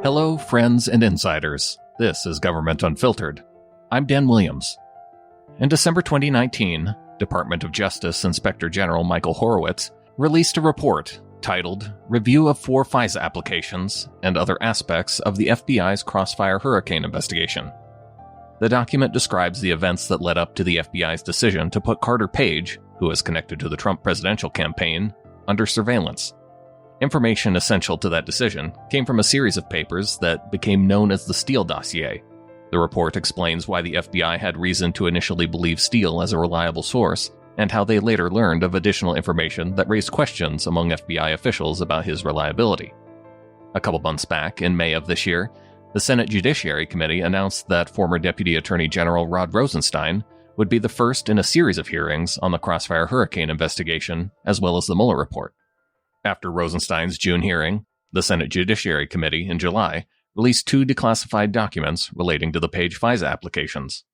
Hello, friends and insiders. This is Government Unfiltered. I'm Dan Williams. In December 2019, Department of Justice Inspector General Michael Horowitz released a report titled Review of 4 FISA Applications and Other Aspects of the FBI's Crossfire Hurricane Investigation. The document describes the events that led up to the FBI's decision to put Carter Page, who is connected to the Trump presidential campaign, under surveillance. Information essential to that decision came from a series of papers that became known as the Steele dossier. The report explains why the FBI had reason to initially believe Steele as a reliable source, and how they later learned of additional information that raised questions among FBI officials about his reliability. A couple months back, in May of this year, the Senate Judiciary Committee announced that former Deputy Attorney General Rod Rosenstein would be the first in a series of hearings on the Crossfire Hurricane investigation, as well as the Mueller report. After Rosenstein's June hearing, the Senate Judiciary Committee in July released 2 declassified documents relating to the Page FISA applications.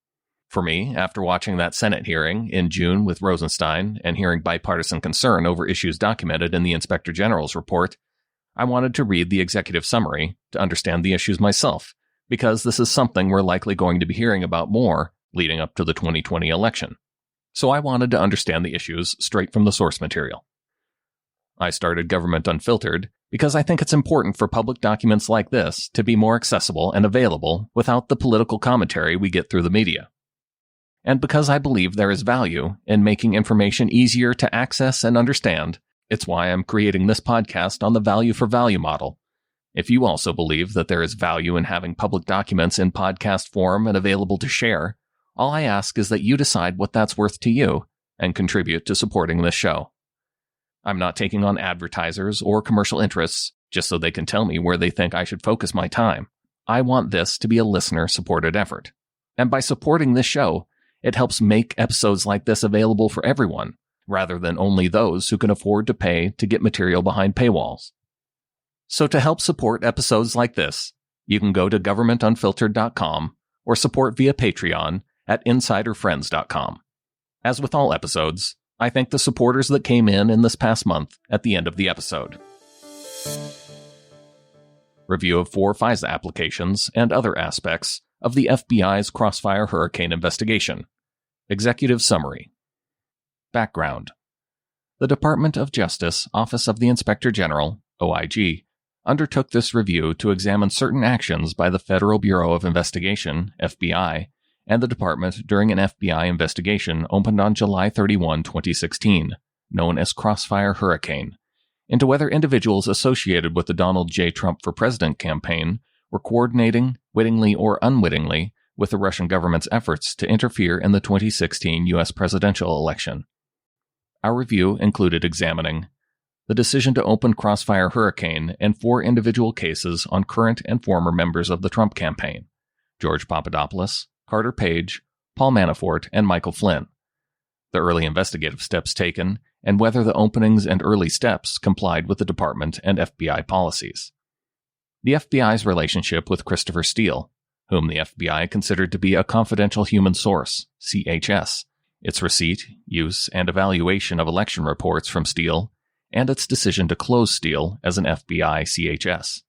For me, after watching that Senate hearing in June with Rosenstein and hearing bipartisan concern over issues documented in the Inspector General's report, I wanted to read the executive summary to understand the issues myself, because this is something we're likely going to be hearing about more leading up to the 2020 election. So I wanted to understand the issues straight from the source material. I started Government Unfiltered because I think it's important for public documents like this to be more accessible and available without the political commentary we get through the media. And because I believe there is value in making information easier to access and understand, it's why I'm creating this podcast on the value for value model. If you also believe that there is value in having public documents in podcast form and available to share, all I ask is that you decide what that's worth to you and contribute to supporting this show. I'm not taking on advertisers or commercial interests just so they can tell me where they think I should focus my time. I want this to be a listener-supported effort. And by supporting this show, it helps make episodes like this available for everyone, rather than only those who can afford to pay to get material behind paywalls. So to help support episodes like this, you can go to governmentunfiltered.com or support via Patreon at insiderfriends.com. As with all episodes, I thank the supporters that came in this past month at the end of the episode. Review of 4 FISA applications and other aspects of the FBI's Crossfire Hurricane investigation. Executive summary. Background. The Department of Justice Office of the Inspector General, OIG, undertook this review to examine certain actions by the Federal Bureau of Investigation, FBI, and the department during an FBI investigation opened on July 31, 2016, known as Crossfire Hurricane, into whether individuals associated with the Donald J. Trump for President campaign were coordinating, wittingly or unwittingly, with the Russian government's efforts to interfere in the 2016 U.S. presidential election. Our review included examining the decision to open Crossfire Hurricane and 4 individual cases on current and former members of the Trump campaign: George Papadopoulos, Carter Page, Paul Manafort, and Michael Flynn, the early investigative steps taken, and whether the openings and early steps complied with the department and FBI policies. The FBI's relationship with Christopher Steele, whom the FBI considered to be a confidential human source, CHS, its receipt, use, and evaluation of election reports from Steele, and its decision to close Steele as an FBI CHS.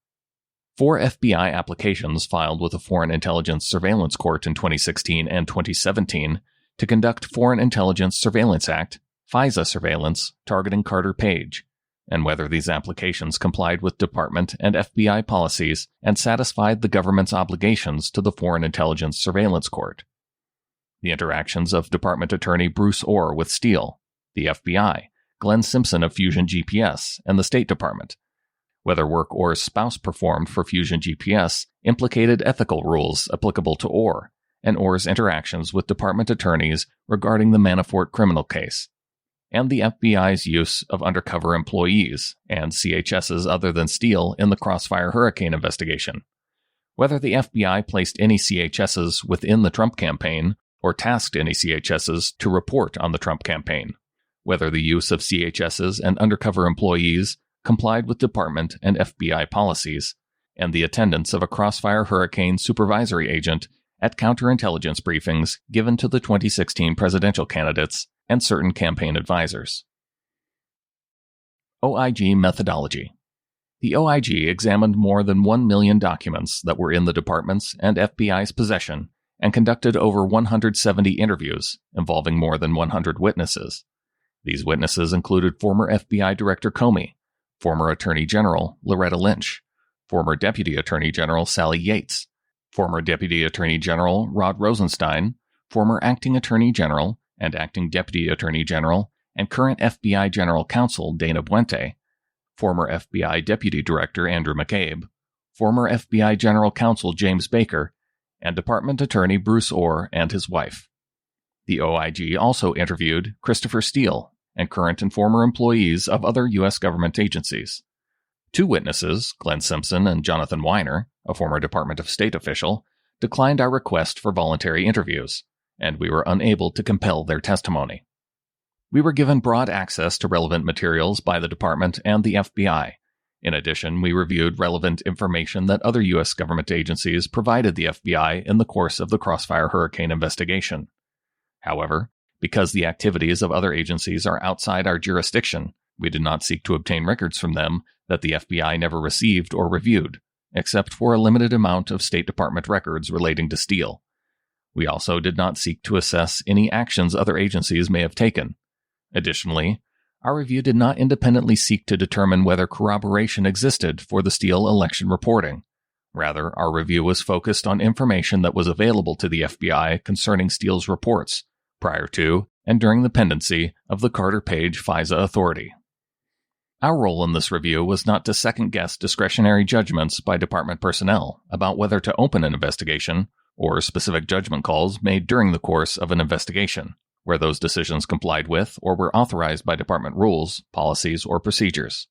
4 FBI applications filed with the Foreign Intelligence Surveillance Court in 2016 and 2017 to conduct Foreign Intelligence Surveillance Act, FISA surveillance targeting Carter Page, and whether these applications complied with department and FBI policies and satisfied the government's obligations to the Foreign Intelligence Surveillance Court. The interactions of Department Attorney Bruce Orr with Steele, the FBI, Glenn Simpson of Fusion GPS, and the State Department, whether work Orr's spouse performed for Fusion GPS implicated ethical rules applicable to Orr, and Orr's interactions with department attorneys regarding the Manafort criminal case, and the FBI's use of undercover employees and CHSs other than Steele in the Crossfire Hurricane investigation, whether the FBI placed any CHSs within the Trump campaign or tasked any CHSs to report on the Trump campaign, whether the use of CHSs and undercover employees complied with department and FBI policies, and the attendance of a Crossfire Hurricane supervisory agent at counterintelligence briefings given to the 2016 presidential candidates and certain campaign advisors. OIG Methodology. The OIG examined more than 1 million documents that were in the department's and FBI's possession and conducted over 170 interviews involving more than 100 witnesses. These witnesses included former FBI Director Comey, former Attorney General Loretta Lynch, former Deputy Attorney General Sally Yates, former Deputy Attorney General Rod Rosenstein, former Acting Attorney General and Acting Deputy Attorney General and current FBI General Counsel Dana Buente, former FBI Deputy Director Andrew McCabe, former FBI General Counsel James Baker, and Department Attorney Bruce Orr and his wife. The OIG also interviewed Christopher Steele and current and former employees of other U.S. government agencies. 2 witnesses, Glenn Simpson and Jonathan Weiner, a former Department of State official, declined our request for voluntary interviews, and we were unable to compel their testimony. We were given broad access to relevant materials by the department and the FBI. In addition, we reviewed relevant information that other U.S. government agencies provided the FBI in the course of the Crossfire Hurricane investigation. However, because the activities of other agencies are outside our jurisdiction, we did not seek to obtain records from them that the FBI never received or reviewed, except for a limited amount of State Department records relating to Steele. We also did not seek to assess any actions other agencies may have taken. Additionally, our review did not independently seek to determine whether corroboration existed for the Steele election reporting. Rather, our review was focused on information that was available to the FBI concerning Steele's reports prior to and during the pendency of the Carter Page FISA authority. Our role in this review was not to second-guess discretionary judgments by department personnel about whether to open an investigation or specific judgment calls made during the course of an investigation, where those decisions complied with or were authorized by department rules, policies, or procedures.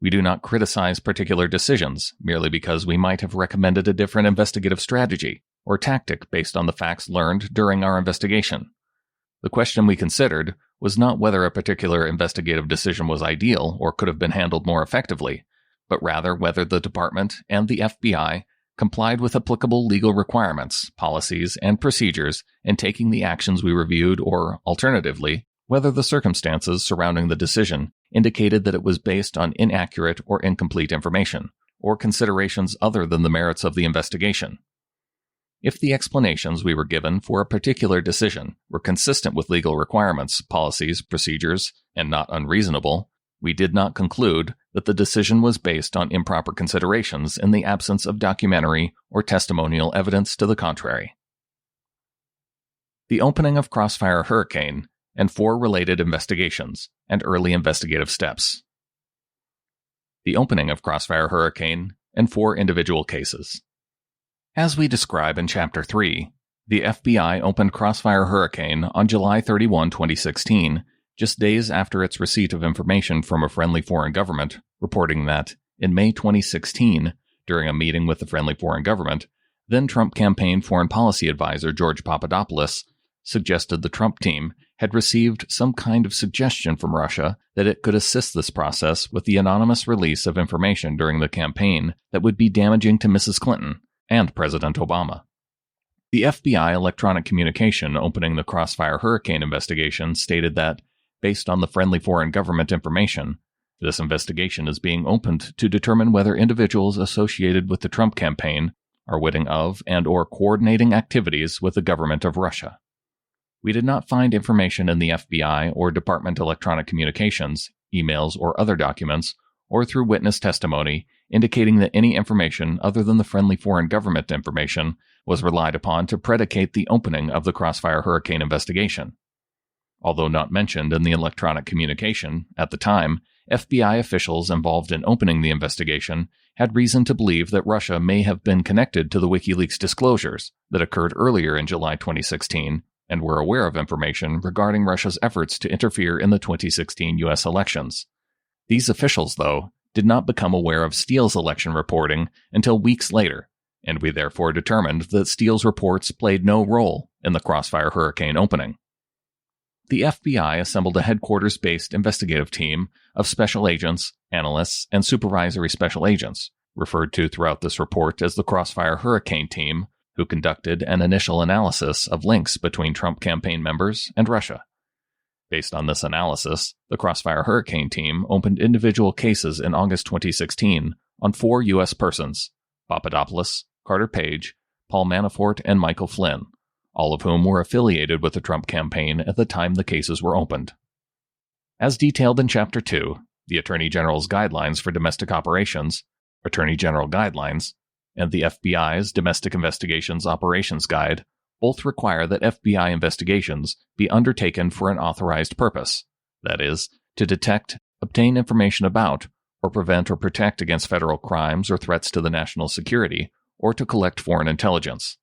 We do not criticize particular decisions merely because we might have recommended a different investigative strategy or tactic based on the facts learned during our investigation. The question we considered was not whether a particular investigative decision was ideal or could have been handled more effectively, but rather whether the department and the FBI complied with applicable legal requirements, policies, and procedures in taking the actions we reviewed, or, alternatively, whether the circumstances surrounding the decision indicated that it was based on inaccurate or incomplete information, or considerations other than the merits of the investigation. If the explanations we were given for a particular decision were consistent with legal requirements, policies, procedures, and not unreasonable, we did not conclude that the decision was based on improper considerations in the absence of documentary or testimonial evidence to the contrary. The opening of Crossfire Hurricane and 4 related investigations and early investigative steps. The opening of Crossfire Hurricane and 4 individual cases. As we describe in Chapter 3, the FBI opened Crossfire Hurricane on July 31, 2016, just days after its receipt of information from a friendly foreign government, reporting that, in May 2016, during a meeting with the friendly foreign government, then-Trump campaign foreign policy advisor George Papadopoulos suggested the Trump team had received some kind of suggestion from Russia that it could assist this process with the anonymous release of information during the campaign that would be damaging to Mrs. Clinton and President Obama. The FBI electronic communication opening the Crossfire Hurricane investigation stated that, based on the friendly foreign government information, this investigation is being opened to determine whether individuals associated with the Trump campaign are witting of and/or coordinating activities with the government of Russia. We did not find information in the FBI or Department electronic communications, emails, or other documents, or through witness testimony, indicating that any information other than the friendly foreign government information was relied upon to predicate the opening of the Crossfire Hurricane investigation. Although not mentioned in the electronic communication, at the time, FBI officials involved in opening the investigation had reason to believe that Russia may have been connected to the WikiLeaks disclosures that occurred earlier in July 2016 and were aware of information regarding Russia's efforts to interfere in the 2016 U.S. elections. These officials, though, did not become aware of Steele's election reporting until weeks later, and we therefore determined that Steele's reports played no role in the Crossfire Hurricane opening. The FBI assembled a headquarters-based investigative team of special agents, analysts, and supervisory special agents, referred to throughout this report as the Crossfire Hurricane Team, who conducted an initial analysis of links between Trump campaign members and Russia. Based on this analysis, the Crossfire Hurricane team opened individual cases in August 2016 on 4 U.S. persons: Papadopoulos, Carter Page, Paul Manafort, and Michael Flynn, all of whom were affiliated with the Trump campaign at the time the cases were opened. As detailed in Chapter 2, the Attorney General's Guidelines for Domestic Operations, Attorney General Guidelines, and the FBI's Domestic Investigations Operations Guide both require that FBI investigations be undertaken for an authorized purpose, that is, to detect, obtain information about, or prevent or protect against federal crimes or threats to the national security, or to collect foreign intelligence.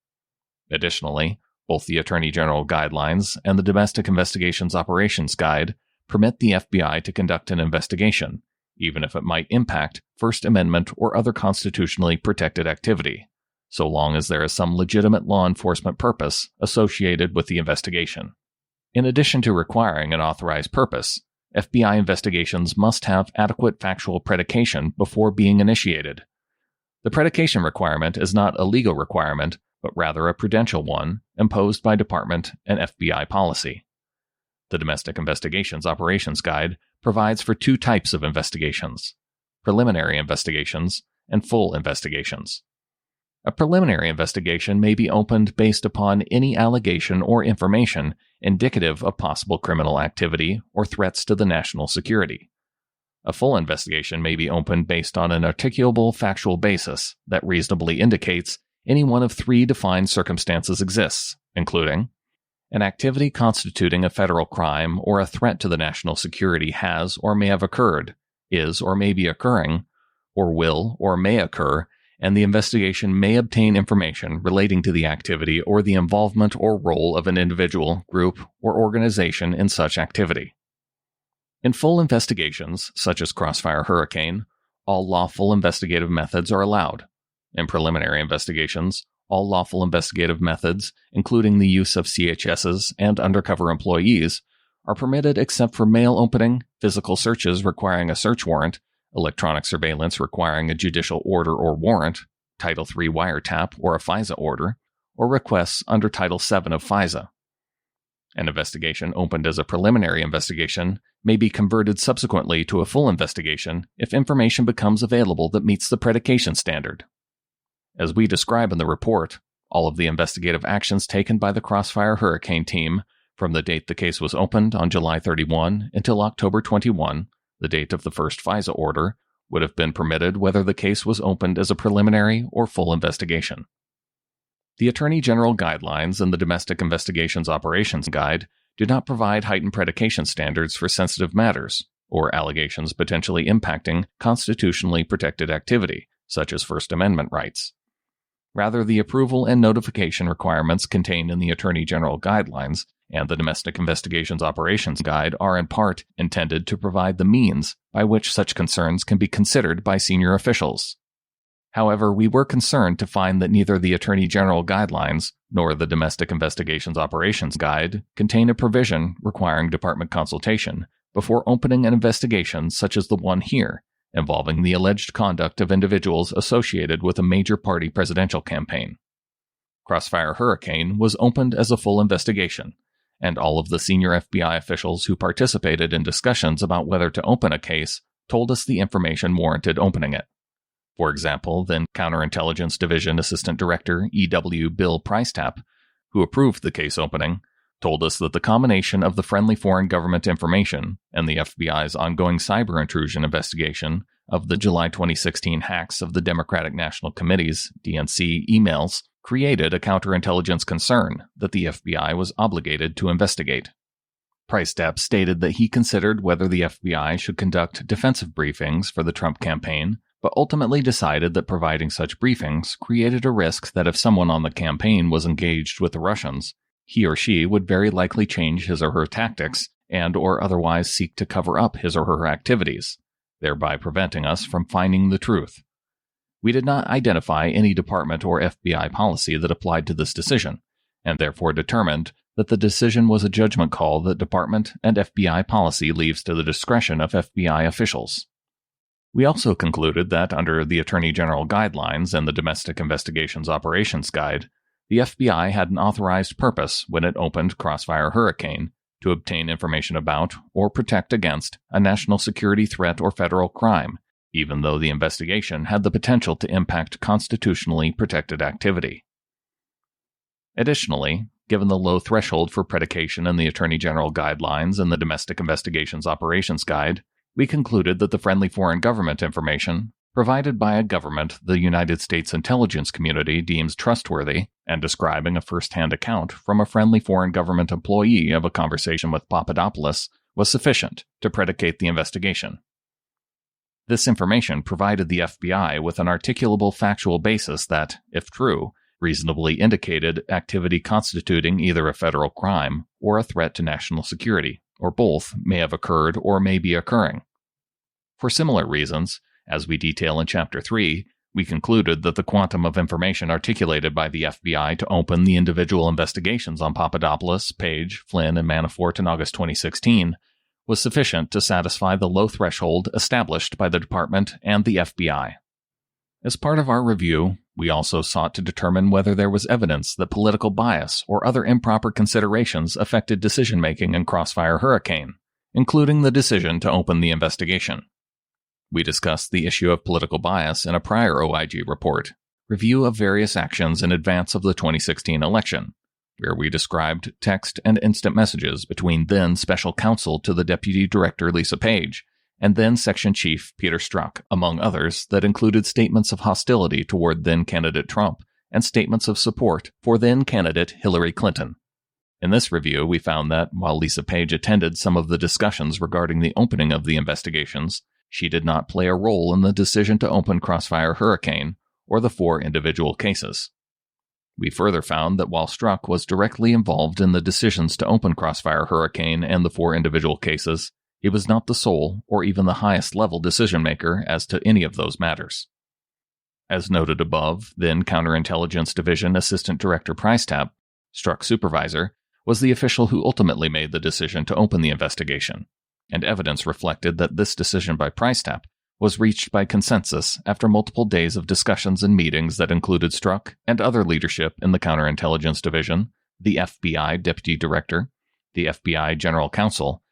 Additionally, both the Attorney General Guidelines and the Domestic Investigations Operations Guide permit the FBI to conduct an investigation, even if it might impact First Amendment or other constitutionally protected activity, so long as there is some legitimate law enforcement purpose associated with the investigation. In addition to requiring an authorized purpose, FBI investigations must have adequate factual predication before being initiated. The predication requirement is not a legal requirement, but rather a prudential one imposed by Department and FBI policy. The Domestic Investigations Operations Guide provides for 2 types of investigations: preliminary investigations and full investigations. A preliminary investigation may be opened based upon any allegation or information indicative of possible criminal activity or threats to the national security. A full investigation may be opened based on an articulable factual basis that reasonably indicates any one of 3 defined circumstances exists, including an activity constituting a federal crime or a threat to the national security has or may have occurred, is or may be occurring, or will or may occur, and the investigation may obtain information relating to the activity or the involvement or role of an individual, group, or organization in such activity. In full investigations, such as Crossfire Hurricane, all lawful investigative methods are allowed. In preliminary investigations, all lawful investigative methods, including the use of CHSs and undercover employees, are permitted except for mail opening, physical searches requiring a search warrant, electronic surveillance requiring a judicial order or warrant, Title III wiretap or a FISA order, or requests under Title VII of FISA. An investigation opened as a preliminary investigation may be converted subsequently to a full investigation if information becomes available that meets the predication standard. As we describe in the report, all of the investigative actions taken by the Crossfire Hurricane team from the date the case was opened on July 31 until October 21, the date of the first FISA order, would have been permitted whether the case was opened as a preliminary or full investigation. The Attorney General Guidelines and the Domestic Investigations Operations Guide do not provide heightened predication standards for sensitive matters or allegations potentially impacting constitutionally protected activity, such as First Amendment rights. Rather, the approval and notification requirements contained in the Attorney General Guidelines and the Domestic Investigations Operations Guide are in part intended to provide the means by which such concerns can be considered by senior officials. However, we were concerned to find that neither the Attorney General Guidelines nor the Domestic Investigations Operations Guide contain a provision requiring department consultation before opening an investigation such as the one here, involving the alleged conduct of individuals associated with a major party presidential campaign. Crossfire Hurricane was opened as a full investigation, and all of the senior FBI officials who participated in discussions about whether to open a case told us the information warranted opening it. For example, then Counterintelligence Division Assistant Director E.W. Bill Pricetap, who approved the case opening, told us that the combination of the friendly foreign government information and the FBI's ongoing cyber intrusion investigation of the July 2016 hacks of the Democratic National Committee's DNC emails created a counterintelligence concern that the FBI was obligated to investigate. Pricetap stated that he considered whether the FBI should conduct defensive briefings for the Trump campaign, but ultimately decided that providing such briefings created a risk that if someone on the campaign was engaged with the Russians, he or she would very likely change his or her tactics and or otherwise seek to cover up his or her activities, thereby preventing us from finding the truth. We did not identify any department or FBI policy that applied to this decision, and therefore determined that the decision was a judgment call that department and FBI policy leaves to the discretion of FBI officials. We also concluded that under the Attorney General Guidelines and the Domestic Investigations Operations Guide, the FBI had an authorized purpose when it opened Crossfire Hurricane to obtain information about or protect against a national security threat or federal crime, even though the investigation had the potential to impact constitutionally protected activity. Additionally, given the low threshold for predication in the Attorney General Guidelines and the Domestic Investigations Operations Guide, we concluded that the friendly foreign government information provided by a government the United States intelligence community deems trustworthy and describing a first-hand account from a friendly foreign government employee of a conversation with Papadopoulos was sufficient to predicate the investigation. This information provided the FBI with an articulable factual basis that, if true, reasonably indicated activity constituting either a federal crime or a threat to national security, or both may have occurred or may be occurring. For similar reasons, as we detail in Chapter 3, we concluded that the quantum of information articulated by the FBI to open the individual investigations on Papadopoulos, Page, Flynn, and Manafort in August 2016 was sufficient to satisfy the low threshold established by the Department and the FBI. As part of our review, we also sought to determine whether there was evidence that political bias or other improper considerations affected decision-making in Crossfire Hurricane, including the decision to open the investigation. We discussed the issue of political bias in a prior OIG report, Review of Various Actions in Advance of the 2016 Election, where we described text and instant messages between then Special Counsel to the Deputy Director Lisa Page and then Section Chief Peter Strzok, among others, that included statements of hostility toward then-candidate Trump and statements of support for then-candidate Hillary Clinton. In this review, we found that, while Lisa Page attended some of the discussions regarding the opening of the investigations, she did not play a role in the decision to open Crossfire Hurricane or the 4 individual cases. We further found that while Strzok was directly involved in the decisions to open Crossfire Hurricane and the 4 individual cases, he was not the sole or even the highest-level decision-maker as to any of those matters. As noted above, then Counterintelligence Division Assistant Director Prystapp, Strzok's supervisor, was the official who ultimately made the decision to open the investigation, and evidence reflected that this decision by Prystapp was reached by consensus after multiple days of discussions and meetings that included Strzok and other leadership in the Counterintelligence Division, the FBI Deputy Director, the FBI General Counsel,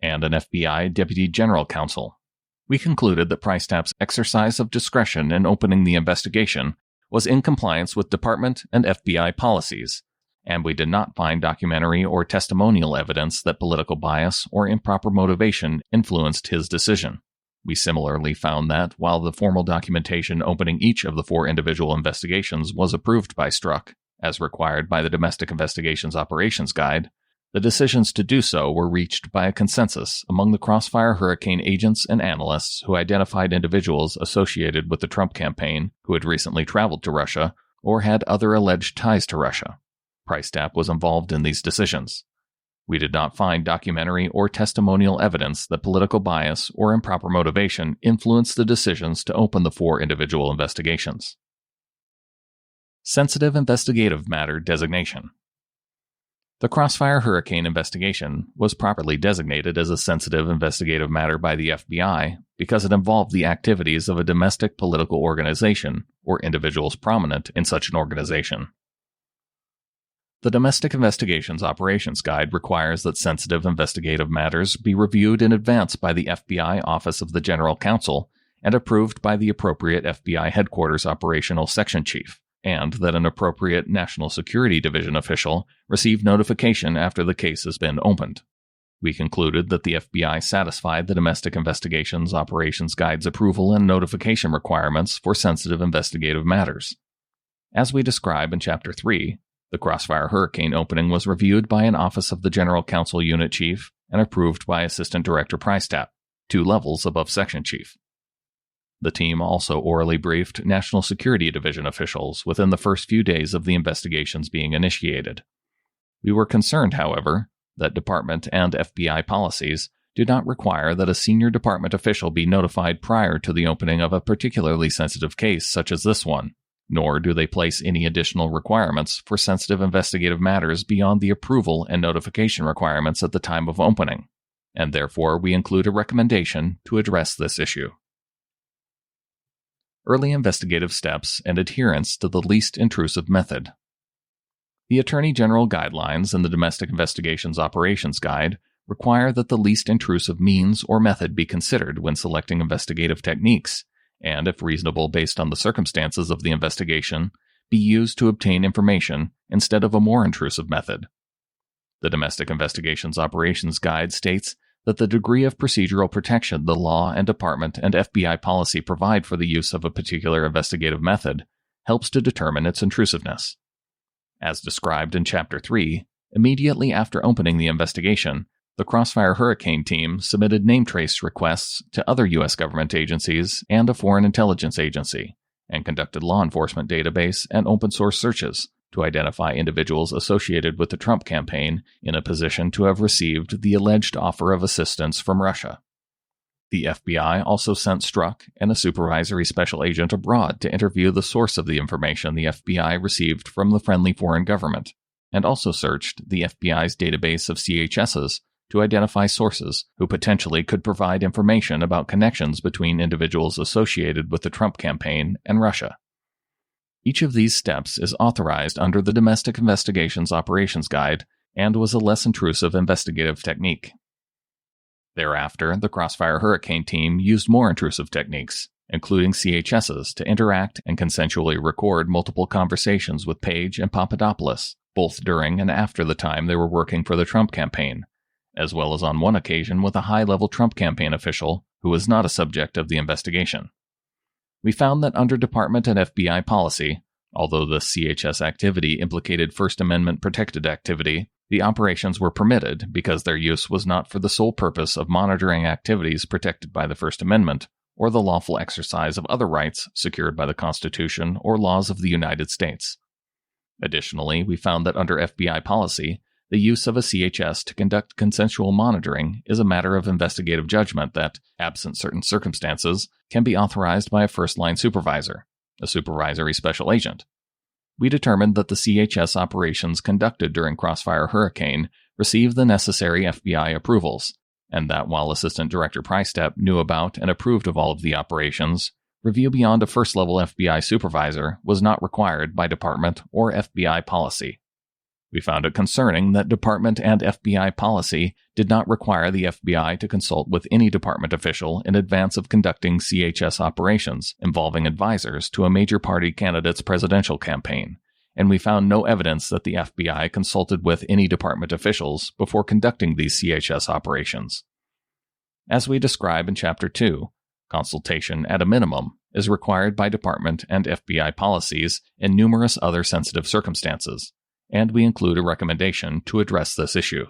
and an FBI Deputy General Counsel. We concluded that Prystapp's exercise of discretion in opening the investigation was in compliance with Department and FBI policies, and we did not find documentary or testimonial evidence that political bias or improper motivation influenced his decision. We similarly found that, while the formal documentation opening each of the 4 individual investigations was approved by Strzok, as required by the Domestic Investigations Operations Guide, the decisions to do so were reached by a consensus among the Crossfire Hurricane agents and analysts who identified individuals associated with the Trump campaign who had recently traveled to Russia or had other alleged ties to Russia. Prystapp was involved in these decisions. We did not find documentary or testimonial evidence that political bias or improper motivation influenced the decisions to open the 4 individual investigations. Sensitive Investigative Matter Designation. The Crossfire Hurricane investigation was properly designated as a sensitive investigative matter by the FBI because it involved the activities of a domestic political organization or individuals prominent in such an organization. The Domestic Investigations Operations Guide requires that sensitive investigative matters be reviewed in advance by the FBI Office of the General Counsel and approved by the appropriate FBI Headquarters Operational Section Chief, and that an appropriate National Security Division official receive notification after the case has been opened. We concluded that the FBI satisfied the Domestic Investigations Operations Guide's approval and notification requirements for sensitive investigative matters. As we describe in Chapter 3, the Crossfire Hurricane opening was reviewed by an Office of the General Counsel Unit Chief and approved by Assistant Director Prystapp, 2 levels above Section Chief. The team also orally briefed National Security Division officials within the first few days of the investigations being initiated. We were concerned, however, that Department and FBI policies do not require that a senior department official be notified prior to the opening of a particularly sensitive case such as this one, nor do they place any additional requirements for sensitive investigative matters beyond the approval and notification requirements at the time of opening, and therefore we include a recommendation to address this issue. Early investigative steps and adherence to the least intrusive method. The Attorney General Guidelines and the Domestic Investigations Operations Guide require that the least intrusive means or method be considered when selecting investigative techniques, and, if reasonable based on the circumstances of the investigation, be used to obtain information instead of a more intrusive method. The Domestic Investigations Operations Guide states that the degree of procedural protection the law and department and FBI policy provide for the use of a particular investigative method helps to determine its intrusiveness. As described in Chapter 3, immediately after opening the investigation, the Crossfire Hurricane team submitted name trace requests to other U.S. government agencies and a foreign intelligence agency, and conducted law enforcement database and open-source searches to identify individuals associated with the Trump campaign in a position to have received the alleged offer of assistance from Russia. The FBI also sent Strzok and a supervisory special agent abroad to interview the source of the information the FBI received from the friendly foreign government, and also searched the FBI's database of CHSs to identify sources who potentially could provide information about connections between individuals associated with the Trump campaign and Russia. Each of these steps is authorized under the Domestic Investigations Operations Guide and was a less intrusive investigative technique. Thereafter, the Crossfire Hurricane team used more intrusive techniques, including CHSs, to interact and consensually record multiple conversations with Page and Papadopoulos, both during and after the time they were working for the Trump campaign, as well as on one occasion with a high-level Trump campaign official who was not a subject of the investigation. We found that under Department and FBI policy, although the CHS activity implicated First Amendment protected activity, the operations were permitted because their use was not for the sole purpose of monitoring activities protected by the First Amendment or the lawful exercise of other rights secured by the Constitution or laws of the United States. Additionally, we found that under FBI policy, the use of a CHS to conduct consensual monitoring is a matter of investigative judgment that, absent certain circumstances, can be authorized by a first-line supervisor, a supervisory special agent. We determined that the CHS operations conducted during Crossfire Hurricane received the necessary FBI approvals, and that while Assistant Director Prystep knew about and approved of all of the operations, review beyond a first-level FBI supervisor was not required by Department or FBI policy. We found it concerning that Department and FBI policy did not require the FBI to consult with any department official in advance of conducting CHS operations involving advisors to a major party candidate's presidential campaign, and we found no evidence that the FBI consulted with any department officials before conducting these CHS operations. As we describe in Chapter 2, consultation at a minimum is required by Department and FBI policies in numerous other sensitive circumstances, and we include a recommendation to address this issue.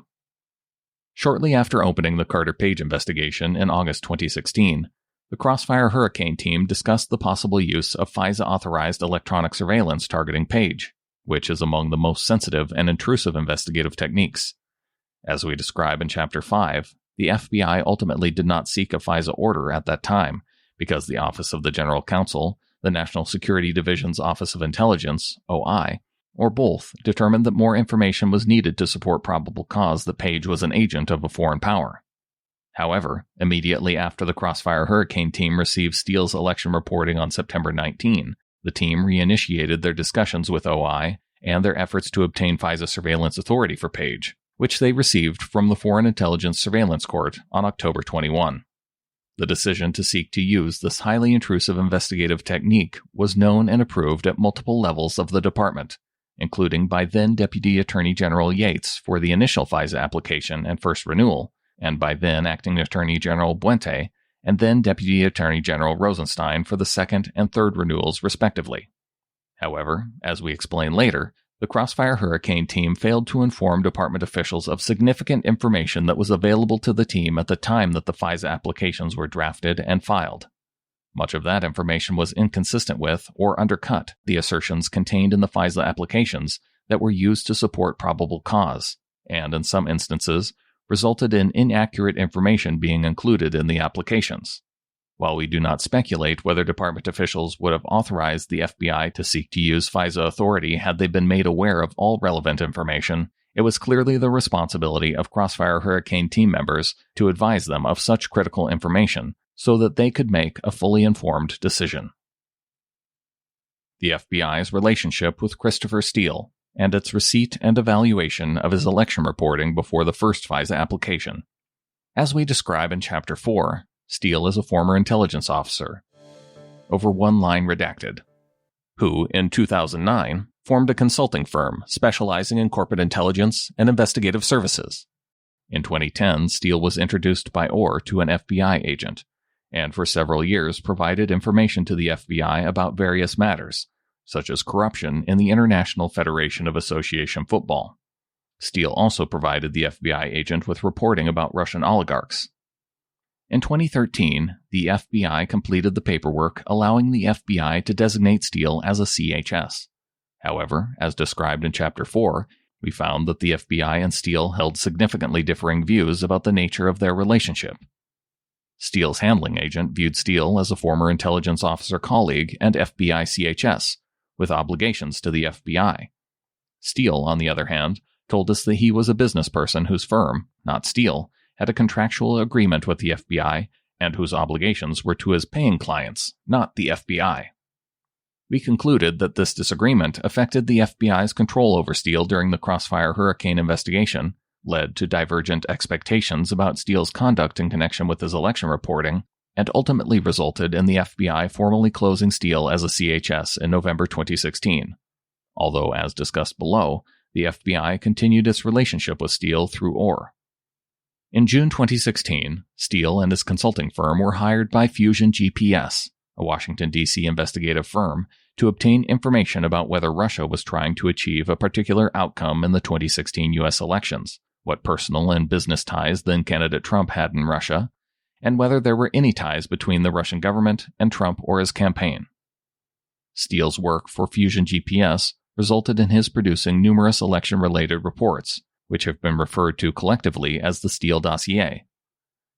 Shortly after opening the Carter Page investigation in August 2016, the Crossfire Hurricane team discussed the possible use of FISA-authorized electronic surveillance targeting Page, which is among the most sensitive and intrusive investigative techniques. As we describe in Chapter 5, the FBI ultimately did not seek a FISA order at that time because the Office of the General Counsel, the National Security Division's Office of Intelligence, OI, or both, determined that more information was needed to support probable cause that Page was an agent of a foreign power. However, immediately after the Crossfire Hurricane team received Steele's election reporting on September 19, the team reinitiated their discussions with OI and their efforts to obtain FISA surveillance authority for Page, which they received from the Foreign Intelligence Surveillance Court on October 21. The decision to seek to use this highly intrusive investigative technique was known and approved at multiple levels of the department, including by then Deputy Attorney General Yates for the initial FISA application and first renewal, and by then Acting Attorney General Buente, and then Deputy Attorney General Rosenstein for the second and third renewals respectively. However, as we explain later, the Crossfire Hurricane team failed to inform department officials of significant information that was available to the team at the time that the FISA applications were drafted and filed. Much of that information was inconsistent with or undercut the assertions contained in the FISA applications that were used to support probable cause, and in some instances, resulted in inaccurate information being included in the applications. While we do not speculate whether department officials would have authorized the FBI to seek to use FISA authority had they been made aware of all relevant information, it was clearly the responsibility of Crossfire Hurricane team members to advise them of such critical information so that they could make a fully informed decision. The FBI's relationship with Christopher Steele, and its receipt and evaluation of his election reporting before the first FISA application. As we describe in Chapter 4, Steele is a former intelligence officer, over one line redacted, who, in 2009, formed a consulting firm specializing in corporate intelligence and investigative services. In 2010, Steele was introduced by Orr to an FBI agent, and for several years provided information to the FBI about various matters, such as corruption in the International Federation of Association Football. Steele also provided the FBI agent with reporting about Russian oligarchs. In 2013, the FBI completed the paperwork allowing the FBI to designate Steele as a CHS. However, as described in Chapter 4, we found that the FBI and Steele held significantly differing views about the nature of their relationship. Steele's handling agent viewed Steele as a former intelligence officer colleague and FBI CHS, with obligations to the FBI. Steele, on the other hand, told us that he was a business person whose firm, not Steele, had a contractual agreement with the FBI and whose obligations were to his paying clients, not the FBI. We concluded that this disagreement affected the FBI's control over Steele during the Crossfire Hurricane investigation, led to divergent expectations about Steele's conduct in connection with his election reporting, and ultimately resulted in the FBI formally closing Steele as a CHS in November 2016. Although, as discussed below, the FBI continued its relationship with Steele through Orr. In June 2016, Steele and his consulting firm were hired by Fusion GPS, a Washington, D.C. investigative firm, to obtain information about whether Russia was trying to achieve a particular outcome in the 2016 U.S. elections, what personal and business ties then-candidate Trump had in Russia, and whether there were any ties between the Russian government and Trump or his campaign. Steele's work for Fusion GPS resulted in his producing numerous election-related reports, which have been referred to collectively as the Steele dossier.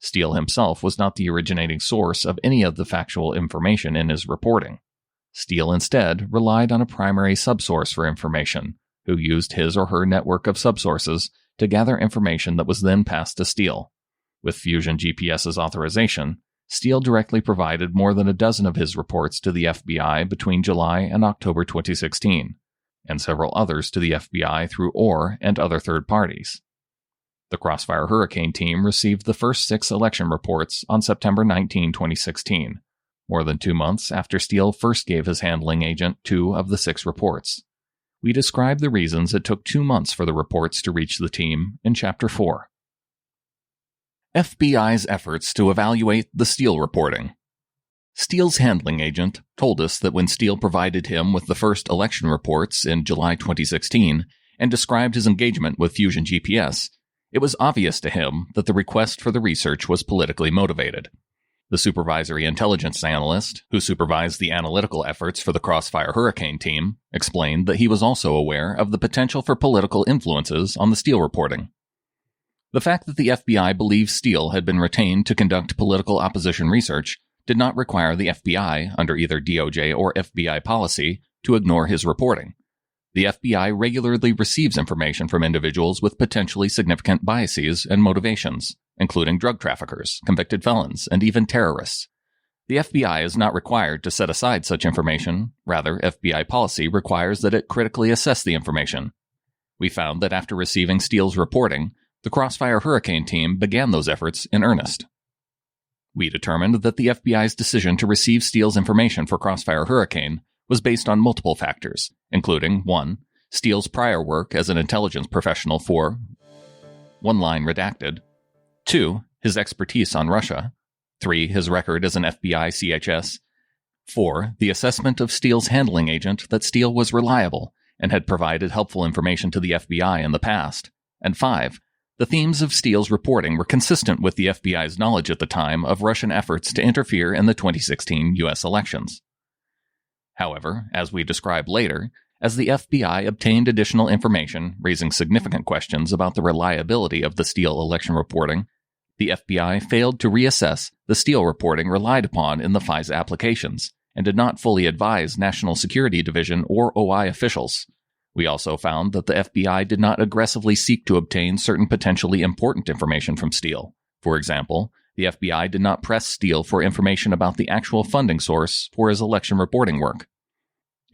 Steele himself was not the originating source of any of the factual information in his reporting. Steele instead relied on a primary subsource for information, who used his or her network of subsources to gather information that was then passed to Steele. With Fusion GPS's authorization, Steele directly provided more than a dozen of his reports to the FBI between July and October 2016, and several others to the FBI through Orr and other third parties. The Crossfire Hurricane team received the first 6 election reports on September 19, 2016, more than 2 months after Steele first gave his handling agent 2 of the 6 reports. We describe the reasons it took 2 months for the reports to reach the team in Chapter 4. FBI's efforts to evaluate the Steele reporting. Steele's handling agent told us that when Steele provided him with the first election reports in July 2016 and described his engagement with Fusion GPS, it was obvious to him that the request for the research was politically motivated. The supervisory intelligence analyst, who supervised the analytical efforts for the Crossfire Hurricane team, explained that he was also aware of the potential for political influences on the Steele reporting. The fact that the FBI believed Steele had been retained to conduct political opposition research did not require the FBI, under either DOJ or FBI policy, to ignore his reporting. The FBI regularly receives information from individuals with potentially significant biases and motivations, including drug traffickers, convicted felons, and even terrorists. The FBI is not required to set aside such information. Rather, FBI policy requires that it critically assess the information. We found that after receiving Steele's reporting, the Crossfire Hurricane team began those efforts in earnest. We determined that the FBI's decision to receive Steele's information for Crossfire Hurricane was based on multiple factors, including 1. Steele's prior work as an intelligence professional for one line redacted, 2. His expertise on Russia, 3. His record as an FBI CHS, 4. The assessment of Steele's handling agent that Steele was reliable and had provided helpful information to the FBI in the past, and 5. The themes of Steele's reporting were consistent with the FBI's knowledge at the time of Russian efforts to interfere in the 2016 U.S. elections. However, as we describe later, as the FBI obtained additional information raising significant questions about the reliability of the Steele election reporting, the FBI failed to reassess the Steele reporting relied upon in the FISA applications and did not fully advise National Security Division or OI officials. We also found that the FBI did not aggressively seek to obtain certain potentially important information from Steele. For example, the FBI did not press Steele for information about the actual funding source for his election reporting work.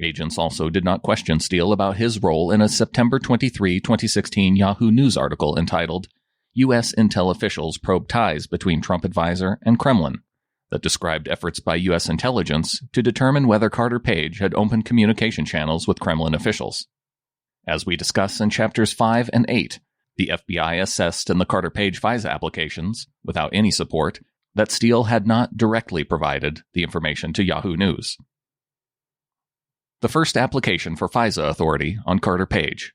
Agents also did not question Steele about his role in a September 23, 2016 Yahoo News article entitled, U.S. Intel Officials Probe Ties Between Trump Advisor and Kremlin, that described efforts by U.S. intelligence to determine whether Carter Page had opened communication channels with Kremlin officials. As we discuss in Chapters 5 and 8, the FBI assessed in the Carter Page FISA applications, without any support, that Steele had not directly provided the information to Yahoo News. The first application for FISA authority on Carter Page.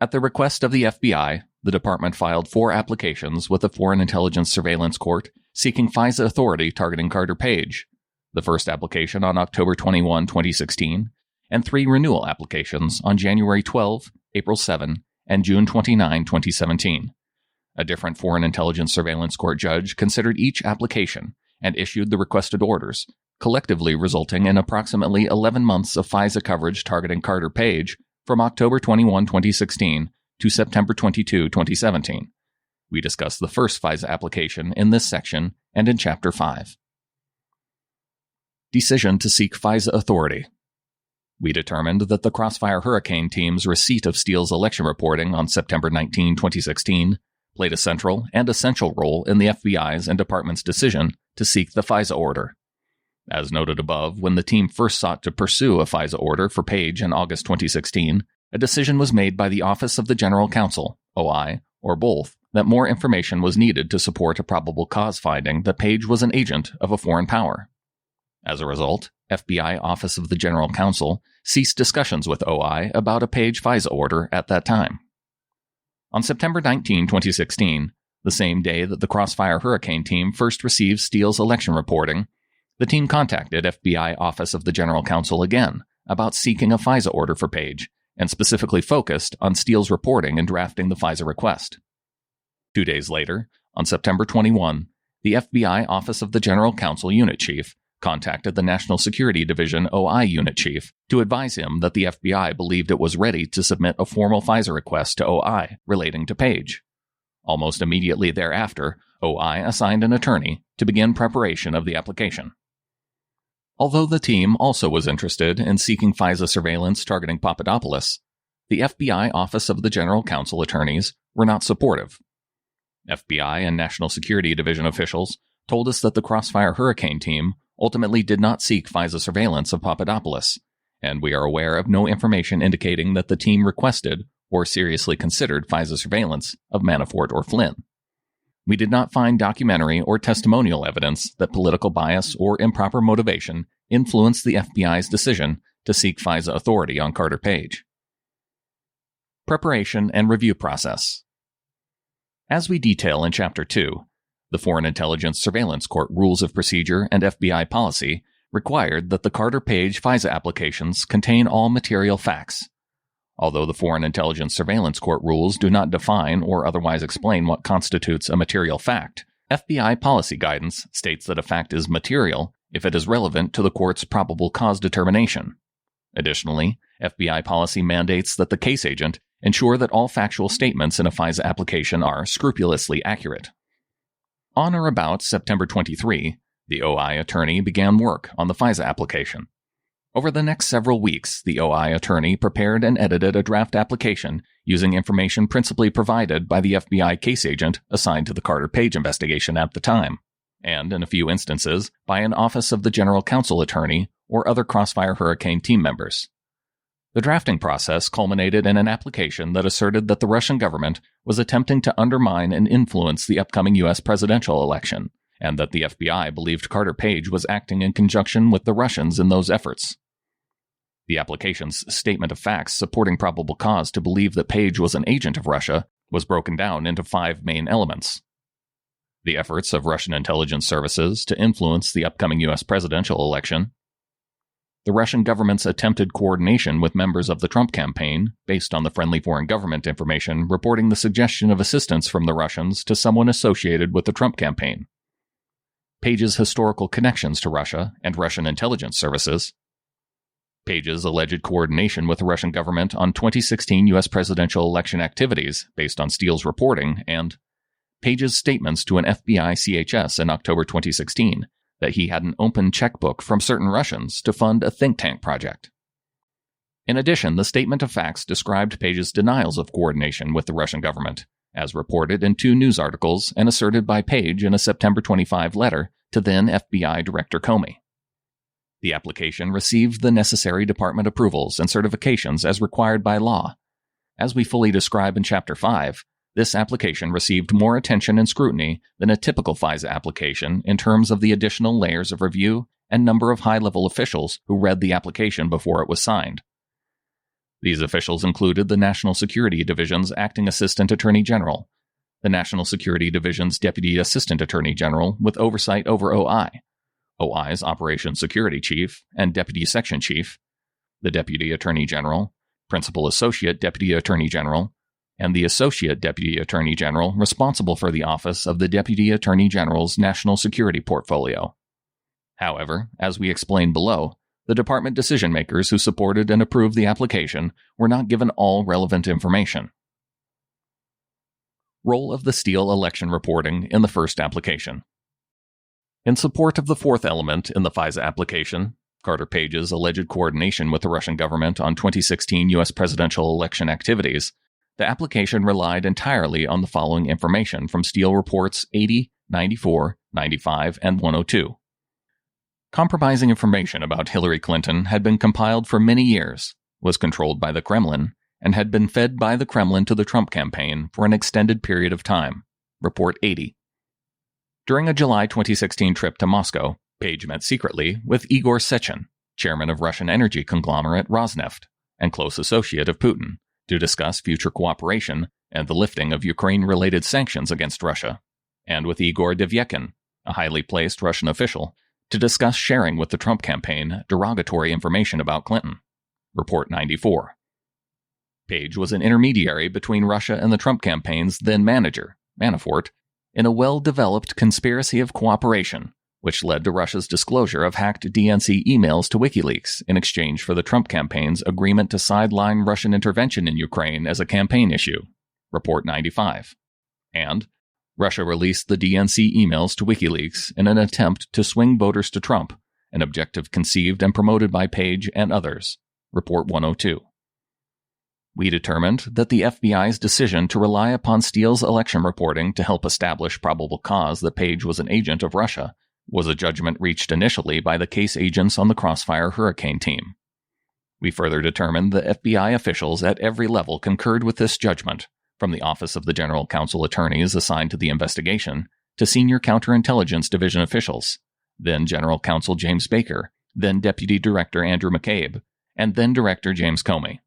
At the request of the FBI, the department filed 4 applications with the Foreign Intelligence Surveillance Court seeking FISA authority targeting Carter Page, the first application on October 21, 2016, and 3 renewal applications on January 12, April 7, and June 29, 2017. A different Foreign Intelligence Surveillance Court judge considered each application and issued the requested orders, collectively resulting in approximately 11 months of FISA coverage targeting Carter Page from October 21, 2016 to September 22, 2017. We discuss the first FISA application in this section and in Chapter 5. Decision to seek FISA authority. We determined that the Crossfire Hurricane team's receipt of Steele's election reporting on September 19, 2016 played a central and essential role in the FBI's and department's decision to seek the FISA order. As noted above, when the team first sought to pursue a FISA order for Page in August 2016, a decision was made by the Office of the General Counsel, OI, or both, that more information was needed to support a probable cause finding that Page was an agent of a foreign power. As a result, FBI Office of the General Counsel ceased discussions with OI about a Page FISA order at that time. On September 19, 2016, the same day that the Crossfire Hurricane team first received Steele's election reporting, the team contacted FBI Office of the General Counsel again about seeking a FISA order for Page, and specifically focused on Steele's reporting and drafting the FISA request. 2 days later, on September 21, the FBI Office of the General Counsel Unit Chief contacted the National Security Division OI Unit Chief to advise him that the FBI believed it was ready to submit a formal FISA request to OI relating to Page. Almost immediately thereafter, OI assigned an attorney to begin preparation of the application. Although the team also was interested in seeking FISA surveillance targeting Papadopoulos, the FBI Office of the General Counsel attorneys were not supportive. FBI and National Security Division officials told us that the Crossfire Hurricane team ultimately did not seek FISA surveillance of Papadopoulos, and we are aware of no information indicating that the team requested or seriously considered FISA surveillance of Manafort or Flynn. We did not find documentary or testimonial evidence that political bias or improper motivation influenced the FBI's decision to seek FISA authority on Carter Page. Preparation and review process. As we detail in Chapter 2, the Foreign Intelligence Surveillance Court Rules of Procedure and FBI Policy required that the Carter Page FISA applications contain all material facts. Although the Foreign Intelligence Surveillance Court rules do not define or otherwise explain what constitutes a material fact, FBI policy guidance states that a fact is material if it is relevant to the court's probable cause determination. Additionally, FBI policy mandates that the case agent ensure that all factual statements in a FISA application are scrupulously accurate. On or about September 23, the OI attorney began work on the FISA application. Over the next several weeks, the OI attorney prepared and edited a draft application using information principally provided by the FBI case agent assigned to the Carter Page investigation at the time, and in a few instances, by an Office of the General Counsel attorney or other Crossfire Hurricane team members. The drafting process culminated in an application that asserted that the Russian government was attempting to undermine and influence the upcoming U.S. presidential election, and that the FBI believed Carter Page was acting in conjunction with the Russians in those efforts. The application's statement of facts supporting probable cause to believe that Page was an agent of Russia was broken down into 5 main elements. The efforts of Russian intelligence services to influence the upcoming U.S. presidential election, the Russian government's attempted coordination with members of the Trump campaign based on the friendly foreign government information reporting the suggestion of assistance from the Russians to someone associated with the Trump campaign, Page's historical connections to Russia and Russian intelligence services, Page's alleged coordination with the Russian government on 2016 U.S. presidential election activities based on Steele's reporting, and Page's statements to an FBI CHS in October 2016 that he had an open checkbook from certain Russians to fund a think tank project. In addition, the statement of facts described Page's denials of coordination with the Russian government, as reported in 2 news articles and asserted by Page in a September 25 letter to then FBI Director Comey. The application received the necessary department approvals and certifications as required by law. As we fully describe in Chapter 5, this application received more attention and scrutiny than a typical FISA application in terms of the additional layers of review and number of high-level officials who read the application before it was signed. These officials included the National Security Division's Acting Assistant Attorney General, the National Security Division's Deputy Assistant Attorney General with oversight over OI, OI's Operations Security Chief and Deputy Section Chief, the Deputy Attorney General, Principal Associate Deputy Attorney General, and the Associate Deputy Attorney General responsible for the Office of the Deputy Attorney General's National Security Portfolio. However, as we explained below, the department decision-makers who supported and approved the application were not given all relevant information. Role of the Steele election reporting in the first application. In support of the fourth element in the FISA application, Carter Page's alleged coordination with the Russian government on 2016 U.S. presidential election activities, the application relied entirely on the following information from Steele Reports 80, 94, 95, and 102. Compromising information about Hillary Clinton had been compiled for many years, was controlled by the Kremlin, and had been fed by the Kremlin to the Trump campaign for an extended period of time. Report 80. During a July 2016 trip to Moscow, Page met secretly with Igor Sechin, chairman of Russian energy conglomerate Rosneft and close associate of Putin, to discuss future cooperation and the lifting of Ukraine-related sanctions against Russia, and with Igor Devyekin, a highly placed Russian official, to discuss sharing with the Trump campaign derogatory information about Clinton. Report 94. Page was an intermediary between Russia and the Trump campaign's then manager, Manafort, in a well-developed conspiracy of cooperation, which led to Russia's disclosure of hacked DNC emails to WikiLeaks in exchange for the Trump campaign's agreement to sideline Russian intervention in Ukraine as a campaign issue. Report 95. And Russia released the DNC emails to WikiLeaks in an attempt to swing voters to Trump, an objective conceived and promoted by Page and others. Report 102. We determined that the FBI's decision to rely upon Steele's election reporting to help establish probable cause that Page was an agent of Russia was a judgment reached initially by the case agents on the Crossfire Hurricane team. We further determined that FBI officials at every level concurred with this judgment, from the Office of the General Counsel attorneys assigned to the investigation to senior counterintelligence division officials, then General Counsel James Baker, then Deputy Director Andrew McCabe, and then Director James Comey.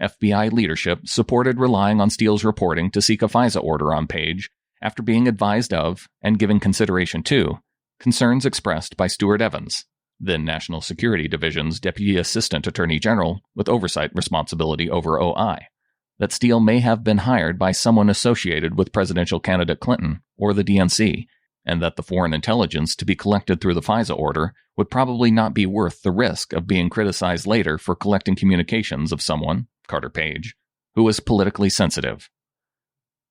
FBI leadership supported relying on Steele's reporting to seek a FISA order on Page after being advised of, and giving consideration to, concerns expressed by Stuart Evans, then National Security Division's Deputy Assistant Attorney General with oversight responsibility over OI, that Steele may have been hired by someone associated with presidential candidate Clinton or the DNC, and that the foreign intelligence to be collected through the FISA order would probably not be worth the risk of being criticized later for collecting communications of someone, Carter Page, who was politically sensitive.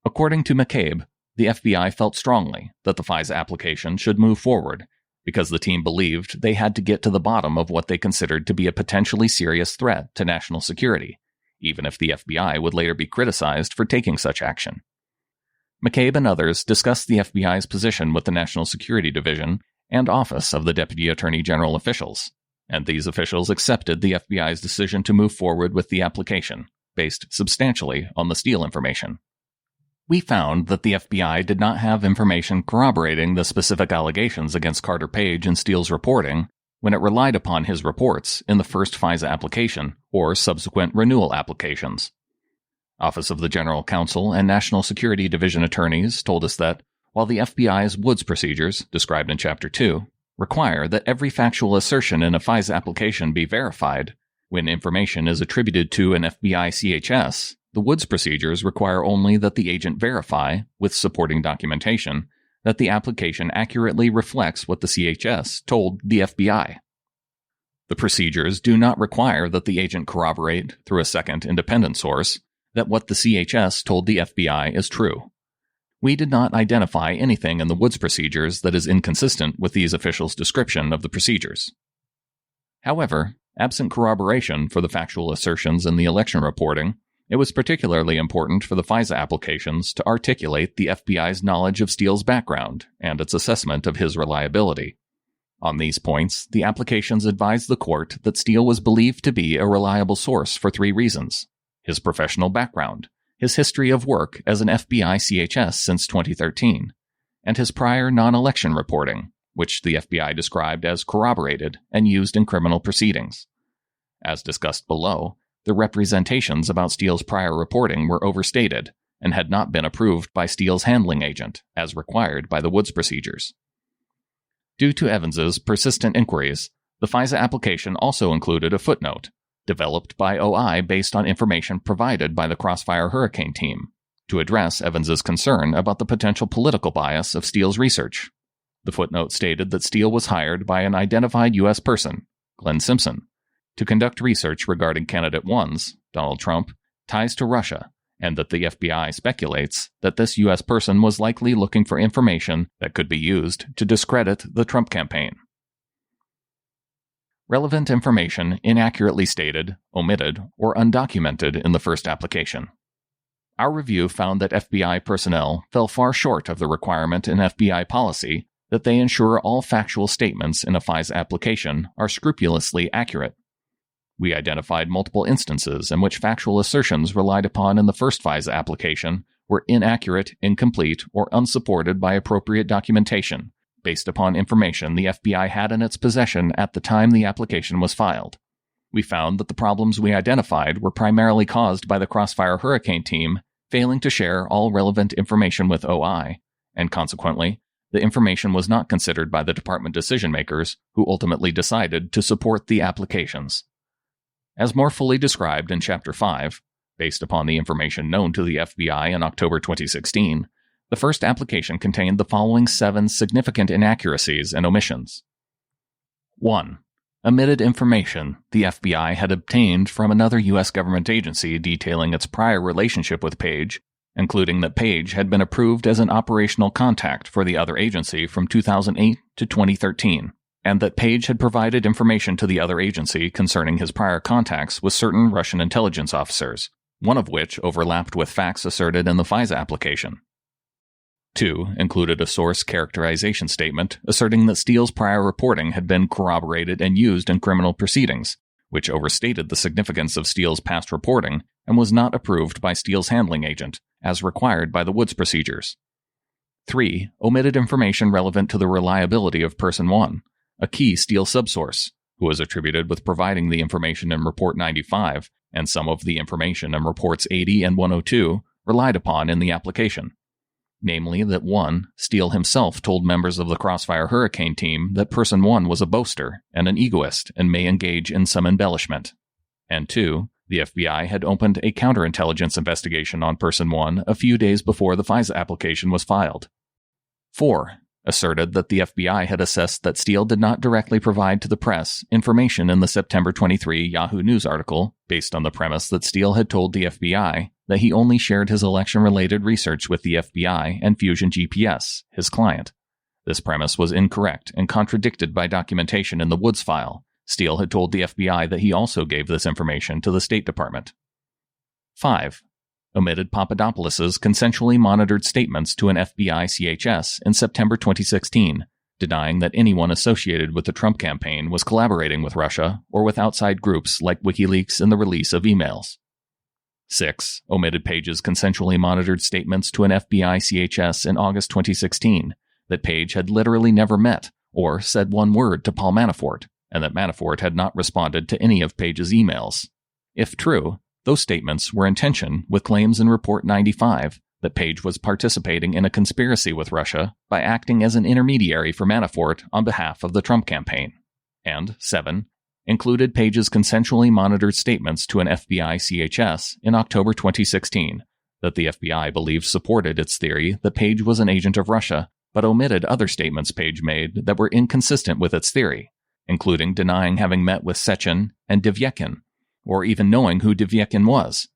According to McCabe, the FBI felt strongly that the FISA application should move forward because the team believed they had to get to the bottom of what they considered to be a potentially serious threat to national security, even if the FBI would later be criticized for taking such action. McCabe and others discussed the FBI's position with the National Security Division and Office of the Deputy Attorney General officials, and these officials accepted the FBI's decision to move forward with the application, based substantially on the Steele information. We found that the FBI did not have information corroborating the specific allegations against Carter Page in Steele's reporting when it relied upon his reports in the first FISA application or subsequent renewal applications. Office of the General Counsel and National Security Division attorneys told us that, while the FBI's Woods procedures, described in Chapter 2, require that every factual assertion in a FISA application be verified, when information is attributed to an FBI CHS, the Woods procedures require only that the agent verify, with supporting documentation, that the application accurately reflects what the CHS told the FBI. The procedures do not require that the agent corroborate, through a second independent source, that what the CHS told the FBI is true. We did not identify anything in the Woods procedures that is inconsistent with these officials' description of the procedures. However, absent corroboration for the factual assertions in the election reporting, it was particularly important for the FISA applications to articulate the FBI's knowledge of Steele's background and its assessment of his reliability. On these points, the applications advised the court that Steele was believed to be a reliable source for 3 reasons: his professional background, his history of work as an FBI CHS since 2013, and his prior non-election reporting, which the FBI described as corroborated and used in criminal proceedings. As discussed below, the representations about Steele's prior reporting were overstated and had not been approved by Steele's handling agent, as required by the Woods procedures. Due to Evans's persistent inquiries, the FISA application also included a footnote, developed by OI based on information provided by the Crossfire Hurricane team, to address Evans's concern about the potential political bias of Steele's research. The footnote stated that Steele was hired by an identified U.S. person, Glenn Simpson, to conduct research regarding Candidate 1's, Donald Trump, ties to Russia, and that the FBI speculates that this U.S. person was likely looking for information that could be used to discredit the Trump campaign. Relevant information inaccurately stated, omitted, or undocumented in the first application. Our review found that FBI personnel fell far short of the requirement in FBI policy that they ensure all factual statements in a FISA application are scrupulously accurate. We identified multiple instances in which factual assertions relied upon in the first FISA application were inaccurate, incomplete, or unsupported by appropriate documentation, based upon information the FBI had in its possession at the time the application was filed. We found that the problems we identified were primarily caused by the Crossfire Hurricane team failing to share all relevant information with OI, and consequently, the information was not considered by the department decision-makers who ultimately decided to support the applications. As more fully described in Chapter 5, based upon the information known to the FBI in October 2016, the first application contained the following 7 significant inaccuracies and omissions. 1. Omitted information the FBI had obtained from another U.S. government agency detailing its prior relationship with Page, including that Page had been approved as an operational contact for the other agency from 2008 to 2013. And that Page had provided information to the other agency concerning his prior contacts with certain Russian intelligence officers, one of which overlapped with facts asserted in the FISA application. 2. Included a source characterization statement asserting that Steele's prior reporting had been corroborated and used in criminal proceedings, which overstated the significance of Steele's past reporting and was not approved by Steele's handling agent, as required by the Woods procedures. 3. Omitted information relevant to the reliability of Person 1, a key Steele subsource, who was attributed with providing the information in Report 95 and some of the information in Reports 80 and 102 relied upon in the application. Namely that 1. Steele himself told members of the Crossfire Hurricane team that Person 1 was a boaster and an egoist and may engage in some embellishment. And 2. The FBI had opened a counterintelligence investigation on Person 1 a few days before the FISA application was filed. 4. Asserted that the FBI had assessed that Steele did not directly provide to the press information in the September 23 Yahoo News article based on the premise that Steele had told the FBI that he only shared his election-related research with the FBI and Fusion GPS, his client. This premise was incorrect and contradicted by documentation in the Woods file. Steele had told the FBI that he also gave this information to the State Department. 5. Omitted Papadopoulos's consensually monitored statements to an FBI CHS in September 2016, denying that anyone associated with the Trump campaign was collaborating with Russia or with outside groups like WikiLeaks in the release of emails. 6. Omitted Page's consensually monitored statements to an FBI CHS in August 2016, that Page had literally never met or said one word to Paul Manafort, and that Manafort had not responded to any of Page's emails. If true, those statements were in tension with claims in Report 95 that Page was participating in a conspiracy with Russia by acting as an intermediary for Manafort on behalf of the Trump campaign. And 7. Included Page's consensually monitored statements to an FBI CHS in October 2016 that the FBI believed supported its theory that Page was an agent of Russia, but omitted other statements Page made that were inconsistent with its theory, including denying having met with Sechin and Devyekin, or even knowing who Devyekin was.